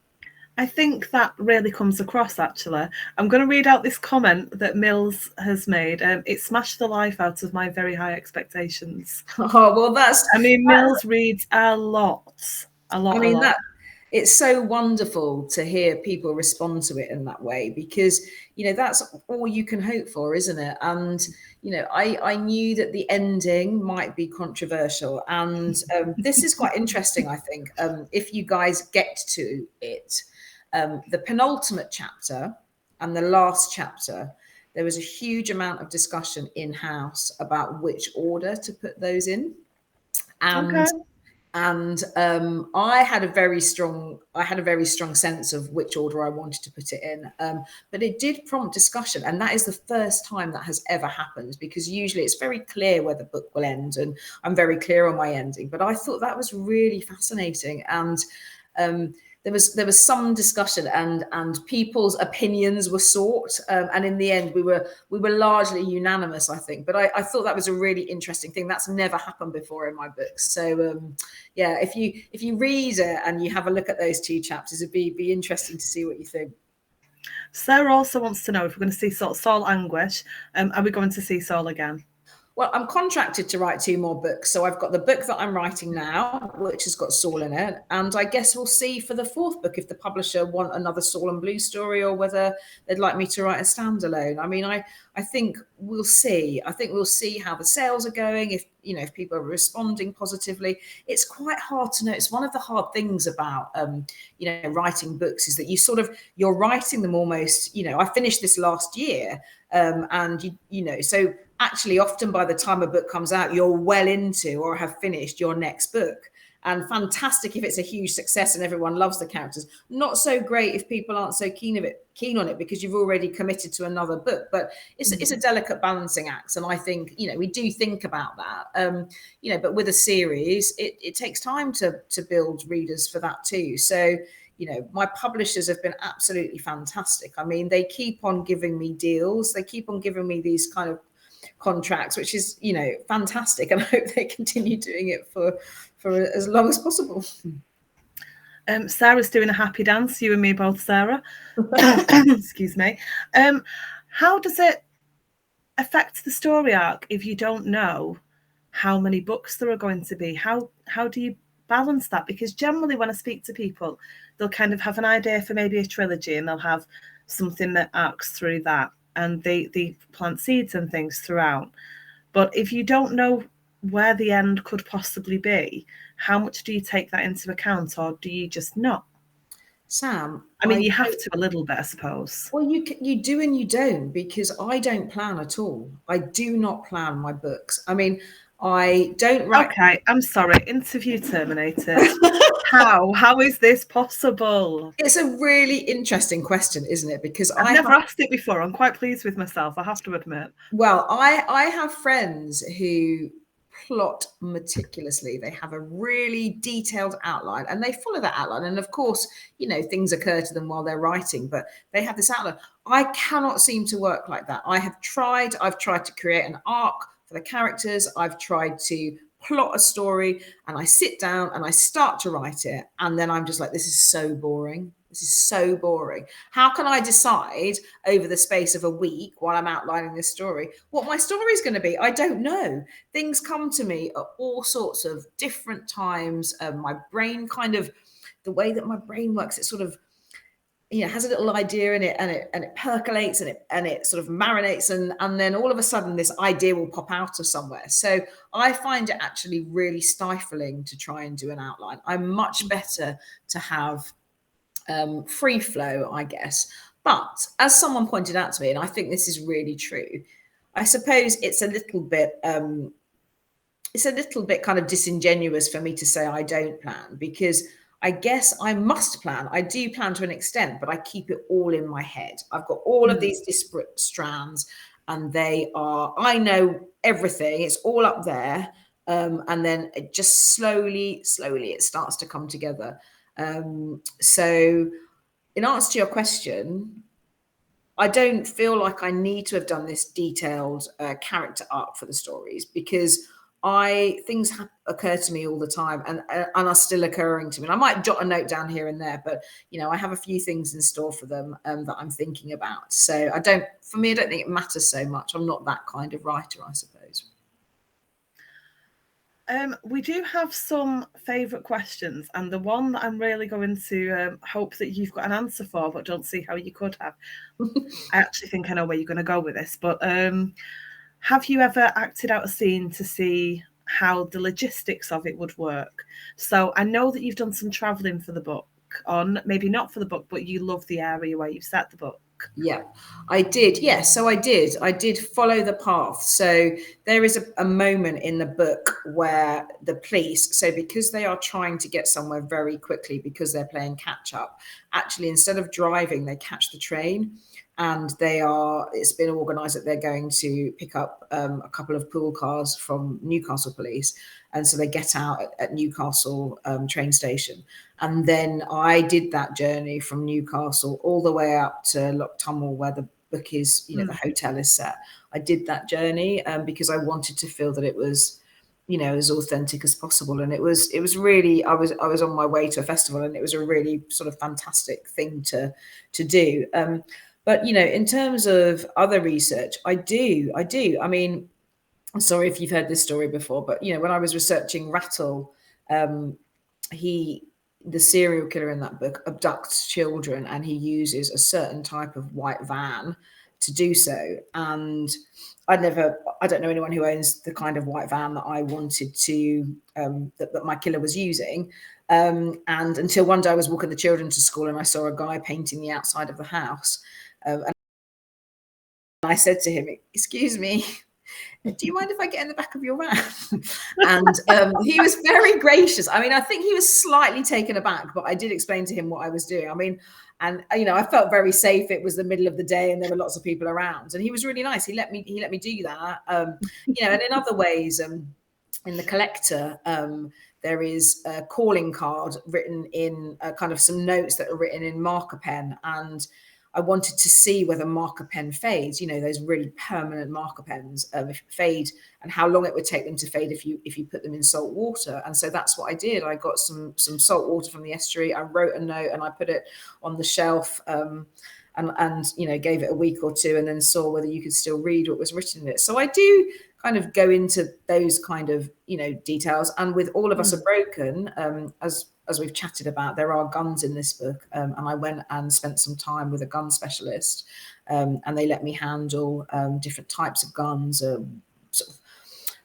I think that really comes across, actually. I'm going to read out this comment that Mills has made. It smashed the life out of my very high expectations. Oh, well, Mills reads a lot. I mean, it's so wonderful to hear people respond to it in that way because, you know, that's all you can hope for, isn't it? And, you know, I knew that the ending might be controversial. And this is quite interesting, I think, if you guys get to it. The penultimate chapter and the last chapter, there was a huge amount of discussion in-house about which order to put those in. And I had a very strong sense of which order I wanted to put it in. But it did prompt discussion, and that is the first time that has ever happened, because usually it's very clear where the book will end, and I'm very clear on my ending. But I thought that was really fascinating, and there was some discussion, and people's opinions were sought, and in the end we were largely unanimous, I think. But I thought that was a really interesting thing. That's never happened before in my books. So yeah, if you read it and you have a look at those two chapters, it'd be interesting to see what you think. Sarah also wants to know if we're going to see Saul Anguish. Are we going to see Saul again? Well, I'm contracted to write 2 more books. So I've got the book that I'm writing now, which has got Saul in it. And I guess we'll see for the 4th book if the publisher want another Saul and Blue story or whether they'd like me to write a standalone. I mean, I think we'll see. I think we'll see how the sales are going, if people are responding positively. It's quite hard to know. It's one of the hard things about, writing books is that you're writing them almost, I finished this last year. So actually often by the time a book comes out, you're well into or have finished your next book. And fantastic if it's a huge success and everyone loves the characters. Not so great if people aren't so keen on it because you've already committed to another book. But it's a delicate balancing act. And I think, we do think about that. But with a series, it takes time to build readers for that too. So, my publishers have been absolutely fantastic. I mean, they keep on giving me deals. They keep on giving me these kind of contracts, which is, fantastic. And I hope they continue doing it for as long as possible. Sarah's doing a happy dance. You and me both, Sarah. Excuse me. How does it affect the story arc if you don't know how many books there are going to be? How do you balance that? Because generally when I speak to people, they'll kind of have an idea for maybe a trilogy, and they'll have something that arcs through that, and they plant seeds and things throughout. But if you don't know where the end could possibly be, how much do you take that into account, or do you just not? Sam, I mean, you have to a little bit, I suppose. Well, you do and you don't, because I don't plan at all. I do not plan my books. I mean, I don't write. Okay, I'm sorry. Interview terminated. How is this possible? It's a really interesting question, isn't it? Because I've never asked it before. I'm quite pleased with myself, I have to admit. Well, I have friends who plot meticulously. They have a really detailed outline, and they follow that outline. And of course, things occur to them while they're writing, but they have this outline. I cannot seem to work like that. I've tried to create an arc for the characters. I've tried to plot a story, and I sit down and I start to write it. And then I'm just like, this is so boring. This is so boring. How can I decide over the space of a week while I'm outlining this story what my story is going to be? I don't know. Things come to me at all sorts of different times. My brain the way that my brain works, it sort of, has a little idea in it, and it percolates, and it sort of marinates, and then all of a sudden this idea will pop out of somewhere. So I find it actually really stifling to try and do an outline. I'm much better to have free flow, I guess. But as someone pointed out to me, and I think this is really true, I suppose it's a little bit kind of disingenuous for me to say I don't plan, because I guess I must plan. I do plan to an extent, but I keep it all in my head. I've got all of these disparate strands, and I know everything. It's all up there. And then it just slowly it starts to come together. So in answer to your question, I don't feel like I need to have done this detailed character arc for the stories, because things occur to me all the time, and are still occurring to me. And I might jot a note down here and there, but I have a few things in store for them that I'm thinking about. So I don't think it matters so much. I'm not that kind of writer, I suppose. We do have some favourite questions, and the one that I'm really going to hope that you've got an answer for, but don't see how you could have. I actually think I know where you're going to go with this, but have you ever acted out a scene to see how the logistics of it would work? So I know that you've done some travelling for the book, or maybe not for the book, but you love the area where you've set the book. Yeah, I did. Yes, so I did follow the path. So there is a moment in the book where the police, so because they are trying to get somewhere very quickly because they're playing catch up, actually instead of driving, they catch the train, and it's been organised that they're going to pick up a couple of pool cars from Newcastle police. And so they get out at Newcastle train station. And then I did that journey from Newcastle all the way up to Loch Tummel, where the book is, the hotel is set. I did that journey because I wanted to feel that it was, as authentic as possible. And it was really, I was on my way to a festival, and it was a really sort of fantastic thing to do. But, in terms of other research, I do. I mean, I'm sorry if you've heard this story before, but when I was researching Rattle, the serial killer in that book abducts children, and he uses a certain type of white van to do so. And I don't know anyone who owns the kind of white van that I wanted to, that my killer was using. And until one day I was walking the children to school, and I saw a guy painting the outside of the house. And I said to him, "Excuse me, do you mind if I get in the back of your van?" And he was very gracious. I mean, I think he was slightly taken aback, but I did explain to him what I was doing. I mean, and I felt very safe. It was the middle of the day, and there were lots of people around, and he was really nice. He let me do that. And in other ways, in the collector, there is a calling card written in kind of some notes that are written in marker pen, and I wanted to see whether marker pen fades, you know, those really permanent marker pens, if fade, and how long it would take them to fade if you put them in salt water. And so that's what I did. I got some salt water from the estuary. I wrote a note and I put it on the shelf, and you know, gave it a week or two, and then saw whether you could still read what was written in it. So I do kind of go into those kind of, you know, details. And with All of Us Are Broken, as we've chatted about, there are guns in this book, and I went and spent some time with a gun specialist, and they let me handle different types of guns, sort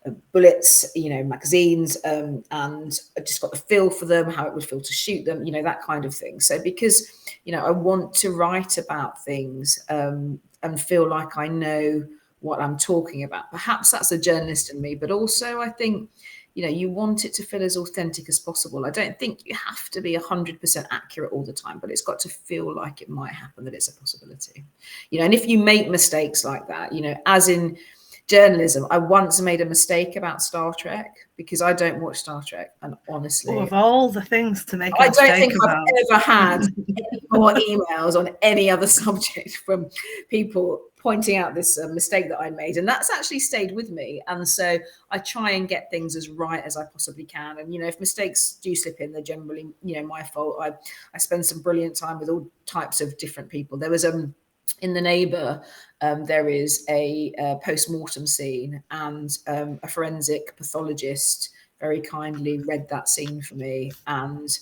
of bullets, you know, magazines, and I just got the feel for them, how it would feel to shoot them, you know, that kind of thing. So because, you know, I want to write about things and feel like I know what I'm talking about. Perhaps that's a journalist in me, but also I think, you know, you want it to feel as authentic as possible. I don't think you have to be 100% accurate all the time, but it's got to feel like it might happen, that it's a possibility. You know, and if you make mistakes like that, you know, as in journalism, I once made a mistake about Star Trek because I don't watch Star Trek, and honestly, of all the things to make a I don't mistake think about. I've ever had any more emails on any other subject from people pointing out this mistake that I made, and that's actually stayed with me. And so I try and get things as right as I possibly can. And, you know, if mistakes do slip in, they're generally, you know, my fault. I spend some brilliant time with all types of different people. There was in The Neighbour, there is a post-mortem scene, and a forensic pathologist very kindly read that scene for me and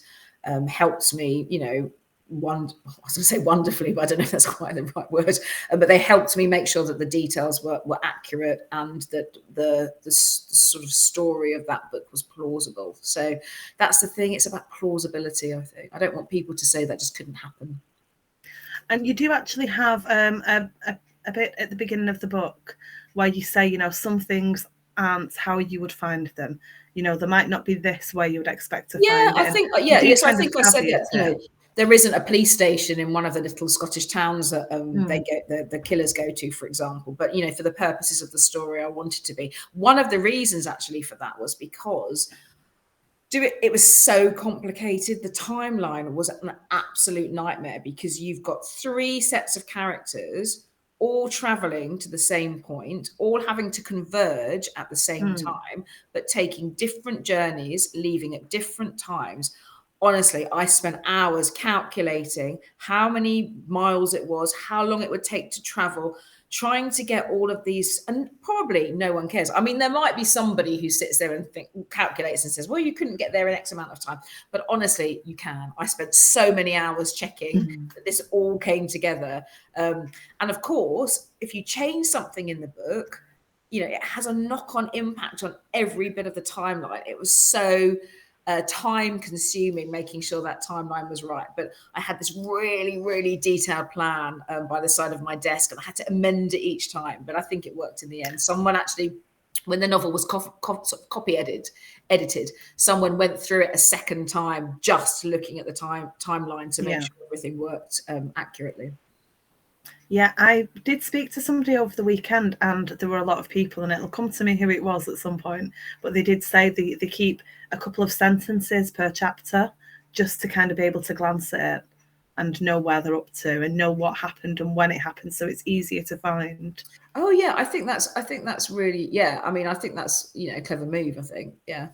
helped me, you know, I was going to say wonderfully, but I don't know if that's quite the right word. But they helped me make sure that the details were accurate, and that the sort of story of that book was plausible. So that's the thing. It's about plausibility, I think. I don't want people to say that just couldn't happen. And you do actually have a bit at the beginning of the book where you say, you know, some things aren't how you would find them. You know, there might not be this way you would expect to find it. I think, yes, I think I said that, you know, there isn't a police station in one of the little Scottish towns that the killers go to, for example. But, you know, for the purposes of the story, I wanted to be. One of the reasons actually for that was because it was so complicated. The timeline was an absolute nightmare because you've got 3 sets of characters all traveling to the same point, all having to converge at the same time, but taking different journeys, leaving at different times. Honestly, I spent hours calculating how many miles it was, how long it would take to travel, trying to get all of these, and probably no one cares. I mean, there might be somebody who sits there and calculates and says, well, you couldn't get there in X amount of time. But honestly, you can. I spent so many hours checking that this all came together. And of course, if you change something in the book, you know, it has a knock-on impact on every bit of the timeline. It was so time consuming making sure that timeline was right. But I had this really, really detailed plan by the side of my desk, and I had to amend it each time. But I think it worked in the end. Someone actually, when the novel was copy edited, someone went through it a second time, just looking at the timeline to make sure everything worked accurately. Yeah, I did speak to somebody over the weekend, and there were a lot of people, and it'll come to me who it was at some point, but they did say they keep a couple of sentences per chapter just to kind of be able to glance at it and know where they're up to and know what happened and when it happened, so it's easier to find. Oh yeah, I think that's really, yeah. I mean, I think that's, you know, a clever move, I think. Yeah.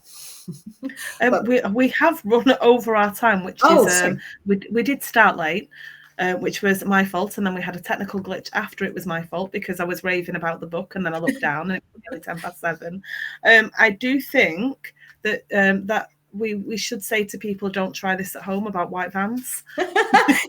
We have run over our time, which is we did start late. Which was my fault, and then we had a technical glitch after it was my fault because I was raving about the book, and then I looked down and it was nearly 7:10. I do think that that we should say to people, don't try this at home about white vans.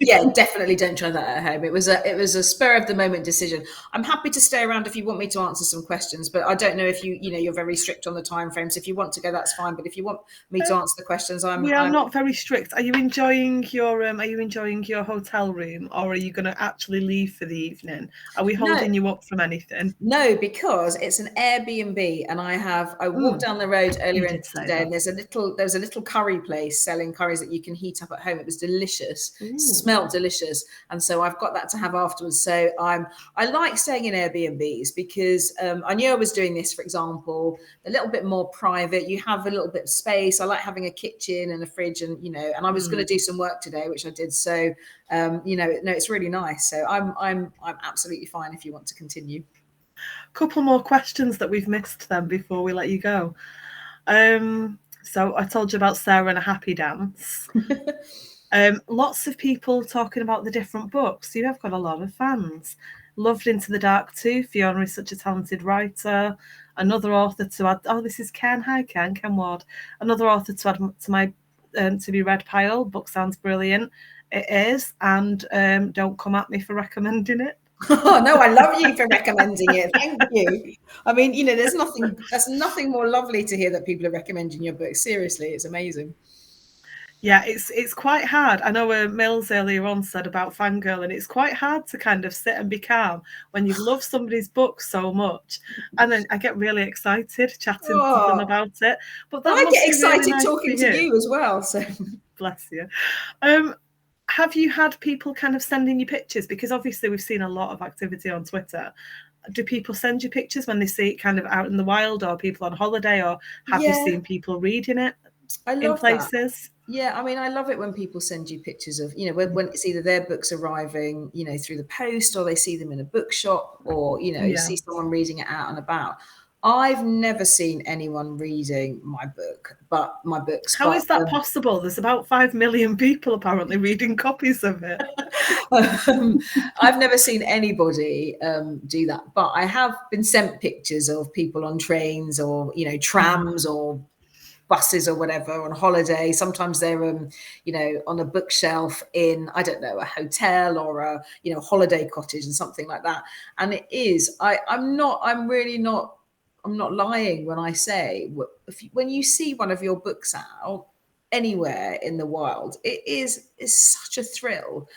Yeah, definitely don't try that at home. It was a spur of the moment decision. I'm happy to stay around if you want me to answer some questions, but I don't know if you're very strict on the time frames. If you want to go, that's fine. But if you want me to answer the questions, we are not very strict. Are you enjoying your hotel room, or are you going to actually leave for the evening? Are we holding you up from anything? No, because it's an Airbnb, and I walked down the road earlier today, and there was a little curry place selling curries that you can heat up at home. It was delicious, smelled delicious, and so I've got that to have afterwards. So I like staying in Airbnbs because I knew I was doing this, for example, a little bit more private. You have a little bit of space. I like having a kitchen and a fridge, and and I was going to do some work today, which I did. So no, it's really nice. So I'm absolutely fine if you want to continue. Couple more questions that we've missed then before we let you go. So I told you about Sarah and a Happy Dance. Lots of people talking about the different books. You have got a lot of fans. Loved Into the Dark too. Fiona is such a talented writer. Another author to add. Oh, this is Ken. Hi, Ken Ward. Another author to add to my to be read pile. Book sounds brilliant. It is, and don't come at me for recommending it. Oh no, I love you for recommending it. Thank you. I mean, there's nothing more lovely to hear that people are recommending your book. Seriously, it's amazing. Yeah, it's quite hard. I know Mills earlier on said about fangirl, and it's quite hard to kind of sit and be calm when you love somebody's book so much. And then I get really excited chatting to them about it. But that I must get be excited really nice talking to you as well. So bless you. Have you had people kind of sending you pictures? Because obviously we've seen a lot of activity on Twitter. Do people send you pictures when they see it kind of out in the wild, or people on holiday, or have you seen people reading it in places? That. Yeah, I mean, I love it when people send you pictures of, when it's either their books arriving, through the post, or they see them in a bookshop, or, you see someone reading it out and about. I've never seen anyone reading my book, but my books. How is that possible? There's about 5 million people apparently reading copies of it. I've never seen anybody do that, but I have been sent pictures of people on trains or, trams or buses or whatever on holiday. Sometimes they're on a bookshelf in, I don't know, a hotel or a holiday cottage and something like that. And it is, I'm not lying when I say when you see one of your books out anywhere in the wild, it's such a thrill.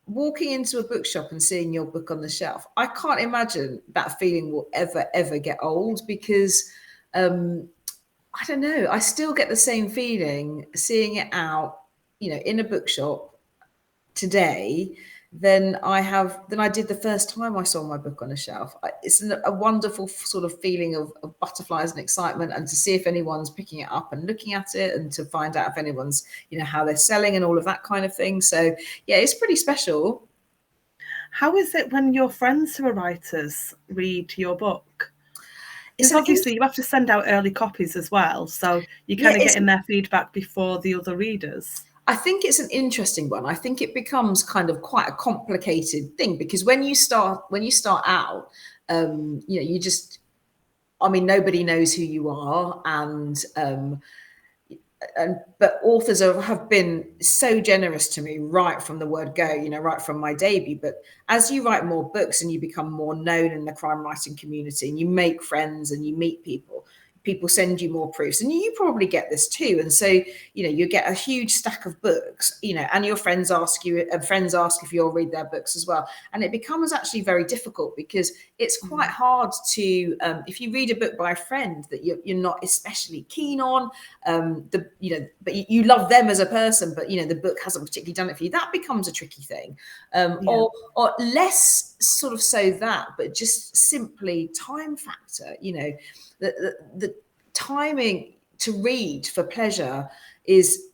Walking into a bookshop and seeing your book on the shelf, I can't imagine that feeling will ever get old, because I don't know, I still get the same feeling seeing it out, in a bookshop today than I did the first time I saw my book on a shelf. It's a wonderful sort of feeling of butterflies and excitement, and to see if anyone's picking it up and looking at it, and to find out if anyone's, how they're selling and all of that kind of thing. So yeah, it's pretty special. How is it when your friends who are writers read your book? Because obviously you have to send out early copies as well, so you're kind of getting their feedback before the other readers. I think it's an interesting one. I think it becomes kind of quite a complicated thing, because when you start out, you just, I mean, nobody knows who you are, but authors have been so generous to me right from the word go, right from my debut. But as you write more books and you become more known in the crime writing community, and you make friends and you meet people send you more proofs, and you probably get this too. And so, you get a huge stack of books, and your friends ask if you'll read their books as well. And it becomes actually very difficult, because it's quite hard to, if you read a book by a friend that you're not especially keen on, but you love them as a person, but the book hasn't particularly done it for you, that becomes a tricky thing. Or less sort of so that, but just simply time factor, the timing to read for pleasure is,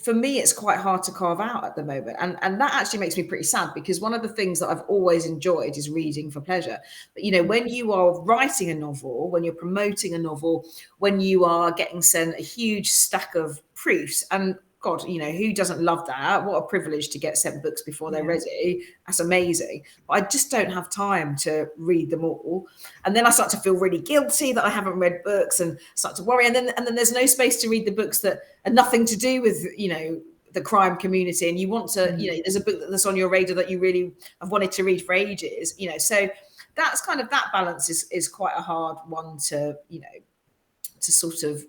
for me, it's quite hard to carve out at the moment. And that actually makes me pretty sad, because one of the things that I've always enjoyed is reading for pleasure. But, when you are writing a novel, when you're promoting a novel, when you are getting sent a huge stack of proofs, and God, who doesn't love that? What a privilege to get sent books before they're ready. That's amazing. But I just don't have time to read them all. And then I start to feel really guilty that I haven't read books, and start to worry. And then there's no space to read the books that are nothing to do with, the crime community. And you want to, there's a book that's on your radar that you really have wanted to read for ages, So that's kind of, that balance is quite a hard one to, to sort of,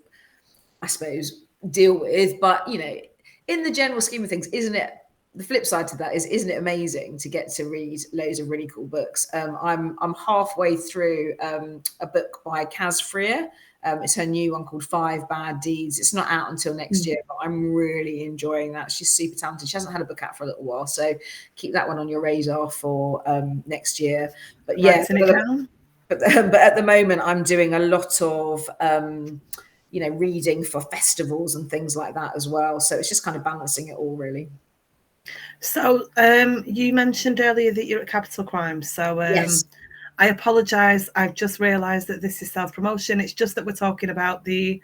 I suppose, deal with. But in the general scheme of things, isn't it, the flip side to that isn't it amazing to get to read loads of really cool books? I'm halfway through a book by Kaz Freer, It's her new one called 5 Bad Deeds. It's not out until next year, but I'm really enjoying that. She's super talented. She hasn't had a book out for a little while, so keep that one on your radar for next year. But yeah, but at the moment I'm doing a lot of reading for festivals and things like that as well. So it's just kind of balancing it all, really. So you mentioned earlier that you're at Capital Crime. So yes. I apologise. I've just realised that this is self-promotion. It's just that we're talking about the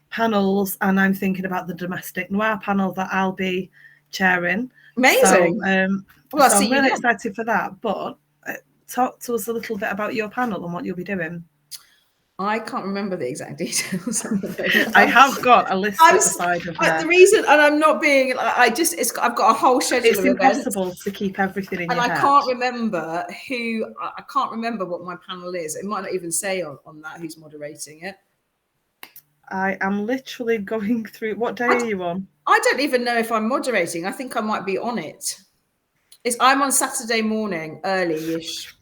panels, and I'm thinking about the domestic noir panel that I'll be chairing. Amazing. So, so I'm really excited for that. But talk to us a little bit about your panel and what you'll be doing. I can't remember the exact details. I have got a list at the side of there. The reason, and I'm not being, I've got a whole schedule of events. It's impossible to keep everything in your head. And I can't remember I can't remember what my panel is. It might not even say on that who's moderating it. I am literally going through, what day are you on? I don't even know if I'm moderating. I think I might be on it. I'm on Saturday morning, early-ish.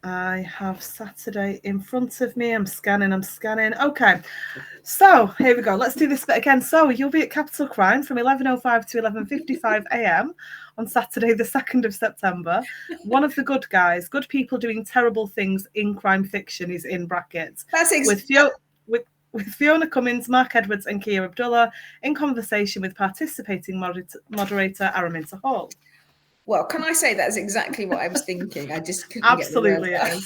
I have Saturday in front of me. I'm scanning. Okay. So here we go. Let's do this bit again. So you'll be at Capital Crime from 11:05 to 11:55 a.m. on Saturday, the 2nd of September. One of the good guys, good people doing terrible things in crime fiction is in brackets. That's with Fiona Cummins, Mark Edwards and Kia Abdullah in conversation with participating moderator Araminta Hall. Well, can I say that's exactly what I was thinking? I just couldn't Absolutely get the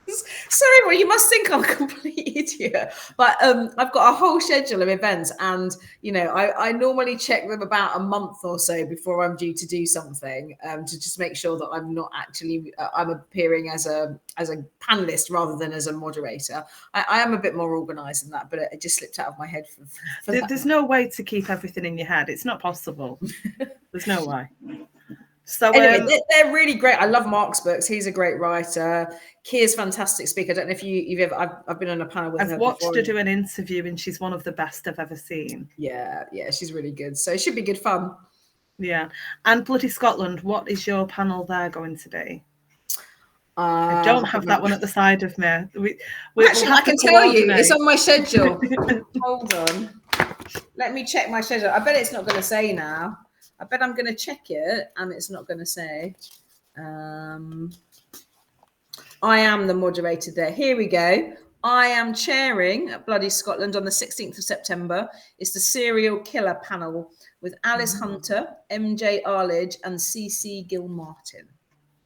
Sorry, well, you must think I'm a complete idiot. But I've got a whole schedule of events, and I normally check them about a month or so before I'm due to do something, to just make sure that I'm not actually I'm appearing as a panelist rather than as a moderator. I am a bit more organised than that, but it just slipped out of my head. There's no way to keep everything in your head. It's not possible. There's no way. So anyway, they're really great. I love Mark's books. He's a great writer. Kia's fantastic speaker. I don't know if you've ever. I've been on a panel with her. I've watched her do an interview, and she's one of the best I've ever seen. Yeah, she's really good. So it should be good fun. Yeah, and Bloody Scotland. What is your panel there going to be? I don't have that one at the side of me. Actually, I can tell you, it's on my schedule. Hold on, let me check my schedule. I bet it's not going to say now. I bet I'm going to check it and it's not going to say. I am the moderator there. Here we go. I am chairing at Bloody Scotland on the 16th of September. It's the serial killer panel with Alice Hunter, MJ Arledge and CC Gilmartin.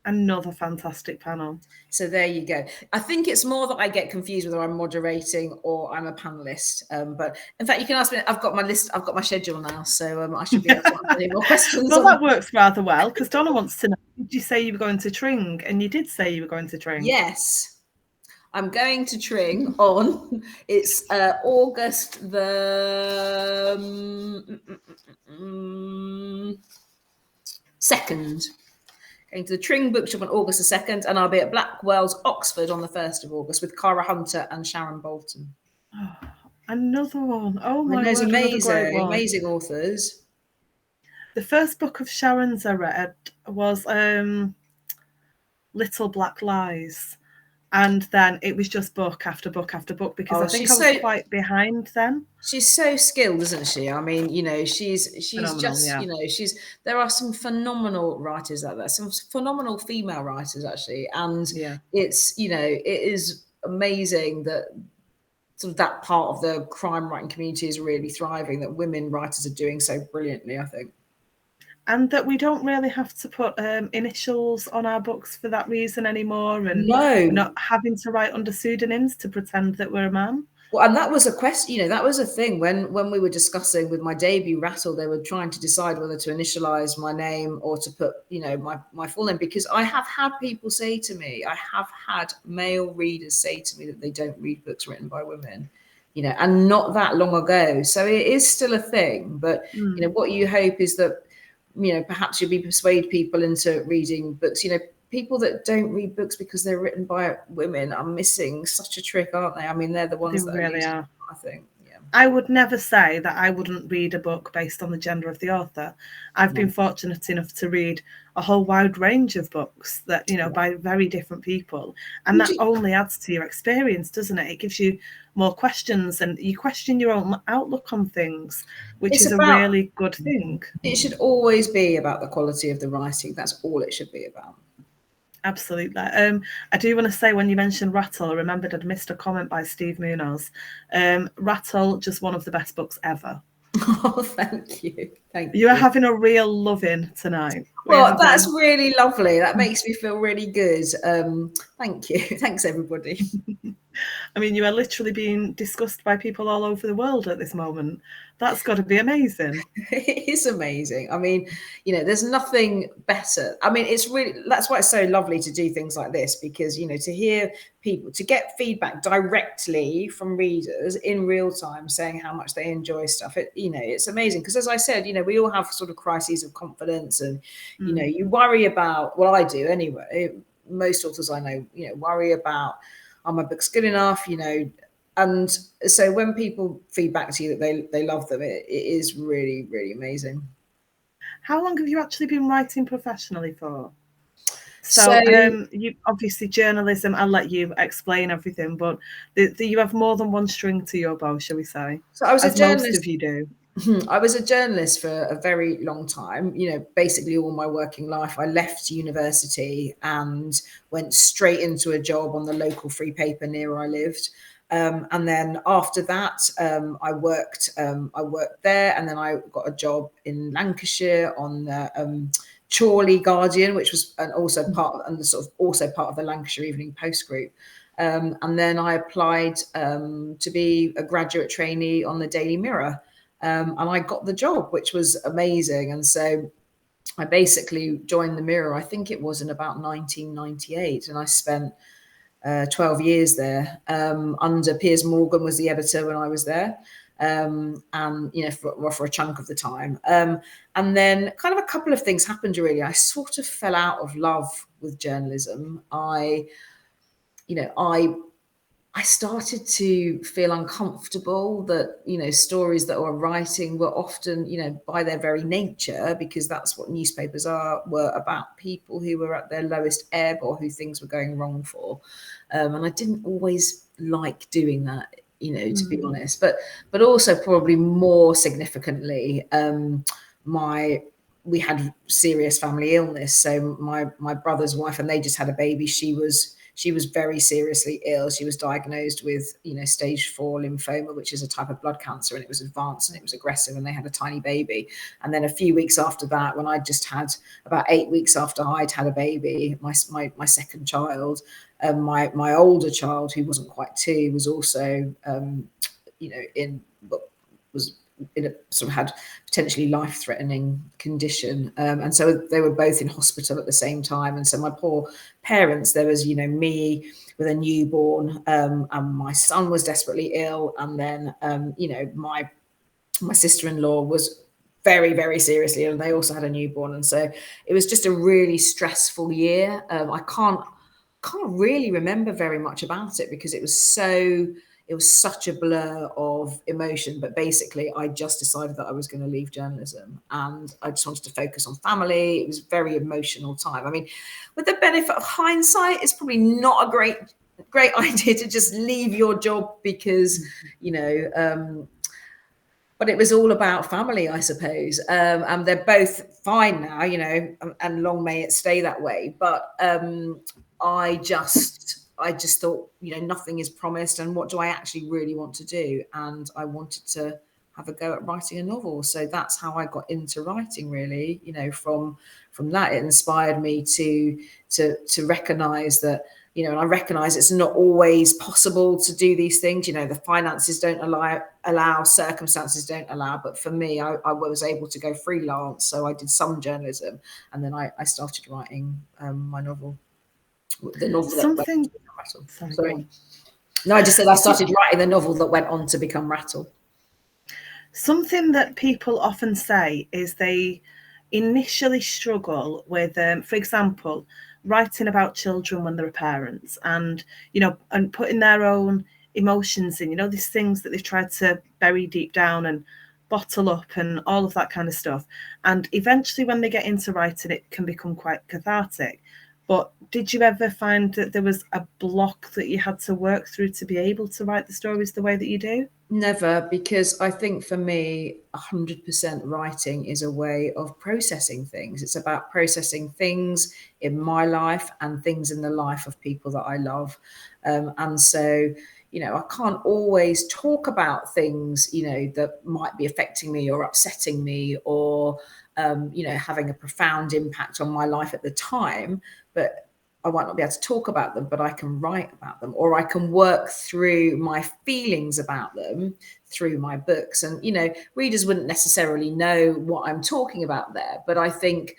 Another fantastic panel. So there you go. I think it's more that I get confused whether I'm moderating or I'm a panelist. But in fact, you can ask me. I've got my list. I've got my schedule now, so I should be able to answer any more questions. Well, that works rather well because Donna wants to know. Did you say you were going to Tring? And you did say you were going to Tring. Yes, I'm going to Tring on. It's August the 2nd. Going to the Tring Bookshop on August the 2nd, and I'll be at Blackwell's Oxford on the 1st of August with Cara Hunter and Sharon Bolton. Oh, another one. Oh my God. Amazing authors. The first book of Sharon's I read was Little Black Lies. And then it was just book after book after book because I think I was quite behind then. She's so skilled, isn't she? I mean, she's just, there are some phenomenal writers out there, some phenomenal female writers actually. And it's, it is amazing that sort of that part of the crime writing community is really thriving, that women writers are doing so brilliantly, I think. And that we don't really have to put initials on our books for that reason anymore, and not having to write under pseudonyms to pretend that we're a man. Well, and that was a question, that was a thing when we were discussing with my debut Rattle, they were trying to decide whether to initialize my name or to put, my full name, because I have had people say to me, I have had male readers say to me that they don't read books written by women, and not that long ago. So it is still a thing, but what you hope is that perhaps you'll be persuade people into reading books. People that don't read books because they're written by women are missing such a trick, aren't they? I mean, they're the ones that really are. I think. Yeah. I would never say that I wouldn't read a book based on the gender of the author. I've been fortunate enough to read a whole wide range of books that, by very different people. And that only adds to your experience, doesn't it? It gives you more questions and you question your own outlook on things, which is a really good thing. It should always be about the quality of the writing. That's all it should be about. Absolutely. I do want to say, when you mentioned Rattle, I remembered I'd missed a comment by Steve Munoz. Rattle, just one of the best books ever. Oh, thank you. Thank you. You are having a real loving tonight. Well, that's really lovely. That makes me feel really good. Thank you. Thanks, everybody. I mean, you are literally being discussed by people all over the world at this moment. That's got to be amazing. It is amazing. I mean, there's nothing better. I mean, that's why it's so lovely to do things like this, because, to hear people, to get feedback directly from readers in real time saying how much they enjoy stuff. It's amazing, because, as I said, we all have sort of crises of confidence, and, you worry about, well, I do anyway. Most authors I know, worry about, are my books good enough, and so when people feed back to you that they love them, it is really, really amazing. How long have you actually been writing professionally for? So you obviously, journalism, I'll let you explain everything, but you have more than one string to your bow, shall we say? So I was a journalist. Most of you do. I was a journalist for a very long time, basically all my working life. I left university and went straight into a job on the local free paper near where I lived. And then after that, I worked there, and then I got a job in Lancashire on the Chorley Guardian, which was also part of the Lancashire Evening Post group. And then I applied to be a graduate trainee on the Daily Mirror. And I got the job, which was amazing. And so I basically joined the Mirror, I think it was in about 1998. And I spent 12 years there. Under Piers Morgan was the editor when I was there. And, for a chunk of the time. And then kind of a couple of things happened, really. I sort of fell out of love with journalism. I started to feel uncomfortable that, stories that I were writing were often, by their very nature, because that's what newspapers were about people who were at their lowest ebb or who things were going wrong for. And I didn't always like doing that, to be honest. But also, probably more significantly, we had serious family illness. So my brother's wife, and they just had a baby. She was very seriously ill. She was diagnosed with, stage 4 lymphoma, which is a type of blood cancer, and it was advanced and it was aggressive, and they had a tiny baby. And then a few weeks after that, when I just had about 8 weeks after I'd had a baby, my second child, my older child, who wasn't quite 2, was also, in a sort of had potentially life-threatening condition, and so they were both in hospital at the same time. And so my poor parents, there was me with a newborn, and my son was desperately ill, and then my sister-in-law was very, very seriously ill, and they also had a newborn. And so it was just a really stressful year. I can't really remember very much about it, because it was such a blur of emotion. But basically, I just decided that I was going to leave journalism, and I just wanted to focus on family. It was a very emotional time. I mean, with the benefit of hindsight, it's probably not a great idea to just leave your job, because, but it was all about family, I suppose. And they're both fine now, and long may it stay that way. But I just thought, nothing is promised, and what do I actually really want to do? And I wanted to have a go at writing a novel. So that's how I got into writing, really. From that, it inspired me to recognize that, and I recognize it's not always possible to do these things. The finances don't allow, circumstances don't allow. But for me, I was able to go freelance. So I did some journalism, and then I started writing my novel. The novel Something. Sorry. No, I just said I started writing the novel that went on to become Rattle. Something that people often say is they initially struggle with, for example, writing about children when they're parents, and and putting their own emotions in, these things that they've tried to bury deep down and bottle up and all of that kind of stuff. And eventually when they get into writing, it can become quite cathartic. But did you ever find that there was a block that you had to work through to be able to write the stories the way that you do? Never, because I think for me, 100% writing is a way of processing things. It's about processing things in my life and things in the life of people that I love. And so, I can't always talk about things, that might be affecting me or upsetting me or, having a profound impact on my life at the time. But I might not be able to talk about them, but I can write about them, or I can work through my feelings about them through my books. And, readers wouldn't necessarily know what I'm talking about there, but I think,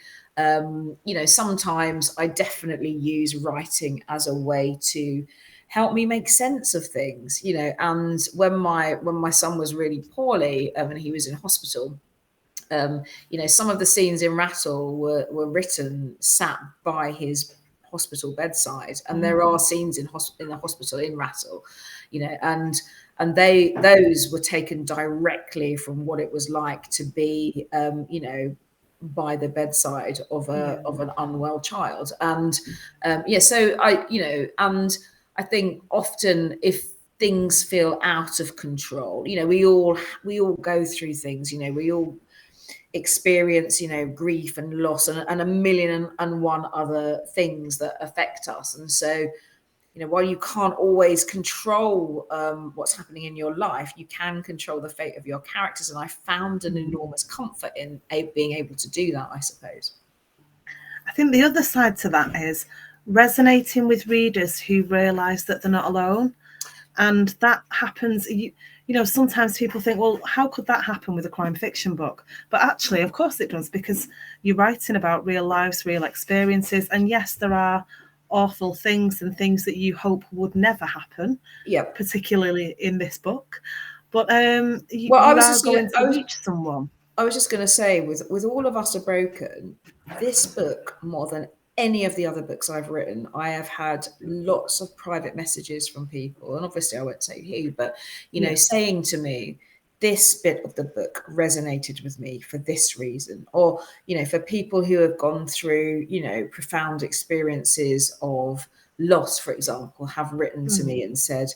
sometimes I definitely use writing as a way to help me make sense of things, and when my son was really poorly, and he was in hospital, some of the scenes in Rattle were written sat by his hospital bedside, and there are scenes in the hospital in Rattle, and those were taken directly from what it was like to be, by the bedside of an unwell child. And so and I think often if things feel out of control, we all go through things, we all experience, grief and loss and a million and one other things that affect us. And so, while you can't always control what's happening in your life, you can control the fate of your characters. And I found an enormous comfort in being able to do that, I suppose. I think the other side to that is resonating with readers who realise that they're not alone. And that happens, sometimes people think, well, how could that happen with a crime fiction book? But actually, of course it does, because you're writing about real lives, real experiences. And yes, there are awful things and things that you hope would never happen, particularly in this book. But you are going to reach someone. I was just going to say, with All of Us Are Broken, this book, more than any of the other books I've written, I have had lots of private messages from people, and obviously I won't say who, but saying to me, this bit of the book resonated with me for this reason. Or, for people who have gone through, profound experiences of loss, for example, have written to me and said,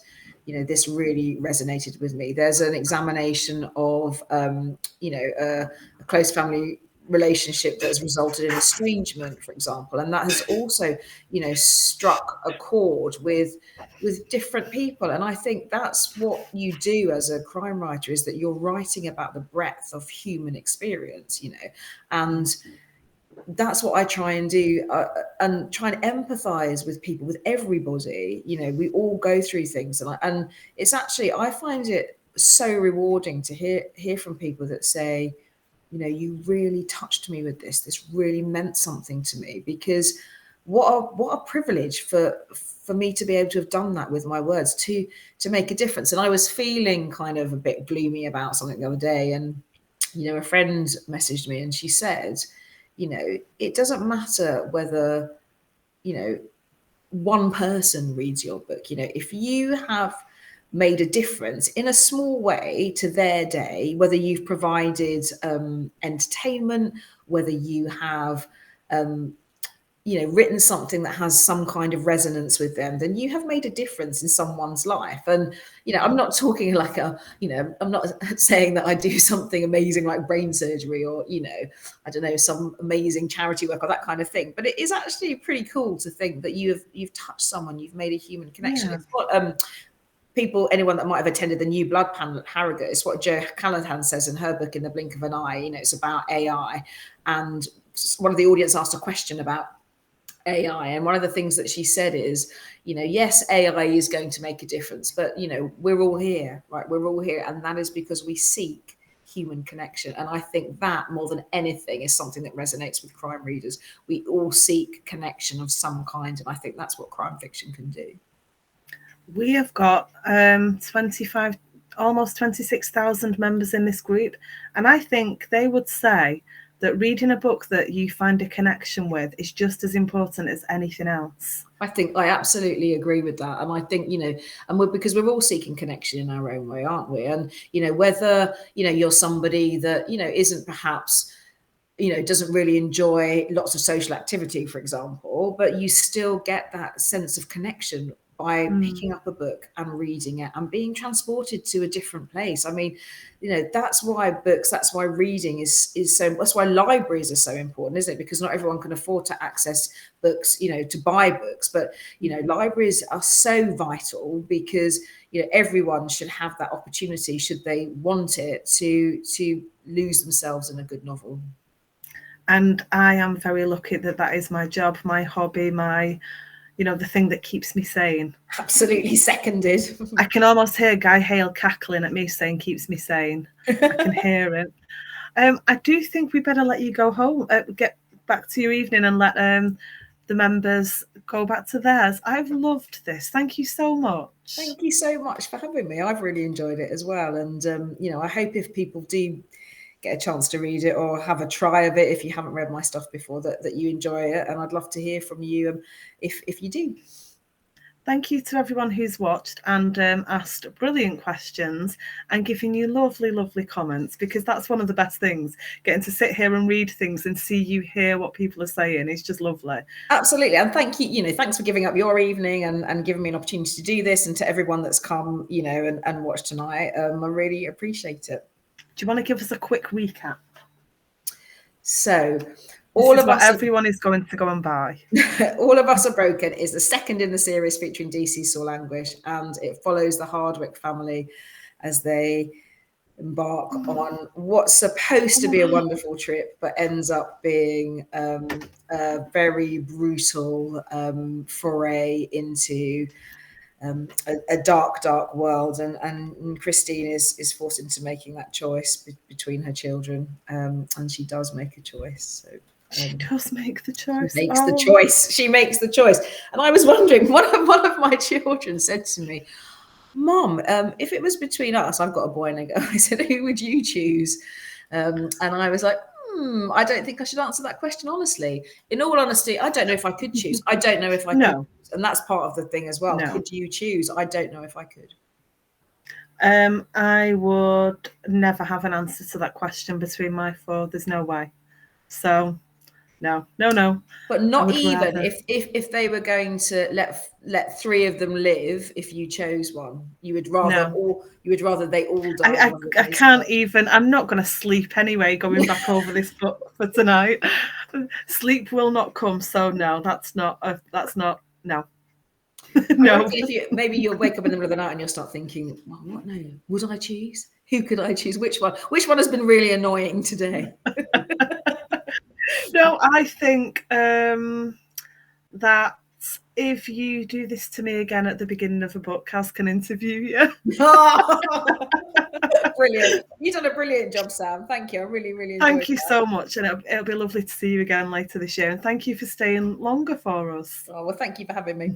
this really resonated with me. There's an examination of, a close family relationship that has resulted in estrangement, for example, and that has also, struck a chord with different people. And I think that's what you do as a crime writer, is that you're writing about the breadth of human experience, and that's what I try and do, and try and empathize with people, with everybody. We all go through things, and it's actually, I find it so rewarding to hear from people that say, you really touched me with this. This really meant something to me. Because what a privilege for me to be able to have done that with my words, to make a difference. And I was feeling kind of a bit gloomy about something the other day, and a friend messaged me and she said, it doesn't matter whether, one person reads your book. If you have made a difference in a small way to their day, whether you've provided entertainment, whether you have written something that has some kind of resonance with them, then you have made a difference in someone's life. And I'm not talking like I'm not saying that I do something amazing like brain surgery, or I don't know, some amazing charity work or that kind of thing, but it is actually pretty cool to think that you've touched someone, you've made a human connection. It's what anyone that might have attended the New Blood panel at Harrogate, it's what Jo Callahan says in her book In the Blink of an Eye. It's about AI, and one of the audience asked a question about AI, and one of the things that she said is, yes, AI is going to make a difference, but we're all here, right? We're all here, and that is because we seek human connection. And I think that, more than anything, is something that resonates with crime readers. We all seek connection of some kind, and I think that's what crime fiction can do. We have got almost 26,000 members in this group, and I think they would say that reading a book that you find a connection with is just as important as anything else. I think I absolutely agree with that. And I think, and because we're all seeking connection in our own way, aren't we? And, whether, you're somebody that, isn't perhaps, doesn't really enjoy lots of social activity, for example, but you still get that sense of connection by picking up a book and reading it and being transported to a different place. I mean, that's why books, that's why reading is so, that's why libraries are so important, isn't it? Because not everyone can afford to access books, to buy books, but, libraries are so vital because, everyone should have that opportunity, should they want it, to lose themselves in a good novel. And I am very lucky that is my job, my hobby, my, the thing that keeps me sane. Absolutely seconded. I can almost hear Guy Hale cackling at me saying keeps me sane. I can hear it. I do think we better let you go home, get back to your evening and let the members go back to theirs. I've loved this. Thank you so much. Thank you so much for having me. I've really enjoyed it as well. And, I hope if people do get a chance to read it or have a try of it, if you haven't read my stuff before, that you enjoy it. And I'd love to hear from you if you do. Thank you to everyone who's watched and asked brilliant questions and giving you lovely, lovely comments, because that's one of the best things, getting to sit here and read things and see you hear what people are saying. It's just lovely. Absolutely. And thank you, thanks for giving up your evening and giving me an opportunity to do this, and to everyone that's come, and watched tonight. I really appreciate it. Do you want to give us a quick recap? So everyone is going to go and buy. All of Us Are Broken is the second in the series featuring DC Saul Anguish, and it follows the Hardwick family as they embark on what's supposed to be a wonderful trip, but ends up being a very brutal foray into a dark world, and Christine is forced into making that choice between her children, and she does make a choice. So she does make the choice. She makes the choice. And I was wondering, one of my children said to me, Mom, if it was between us, I've got a boy and a girl, I said, who would you choose? And I was like, I don't think I should answer that question honestly. In all honesty, I don't know if I could choose. I don't know if I could. And that's part of the thing as well. Could you choose? I don't know if I could. I would never have an answer to that question between my four. There's no way. So no. But not even if they were going to let three of them live. If you chose one, you would rather they all die. I can't even. I'm not going to sleep anyway. Going back over this book for tonight, sleep will not come. So no, that's not. No. No. Maybe you'll wake up in the middle of the night and you'll start thinking, well, what? No, would I choose? Who could I choose? Which one? Which one has been really annoying today? No, I think that if you do this to me again at the beginning of a book, Kaz can interview you. Brilliant. You've done a brilliant job, Sam. Thank you. I really enjoyed it. Thank you so much. And it'll be lovely to see you again later this year. And thank you for staying longer for us. Oh, well, thank you for having me.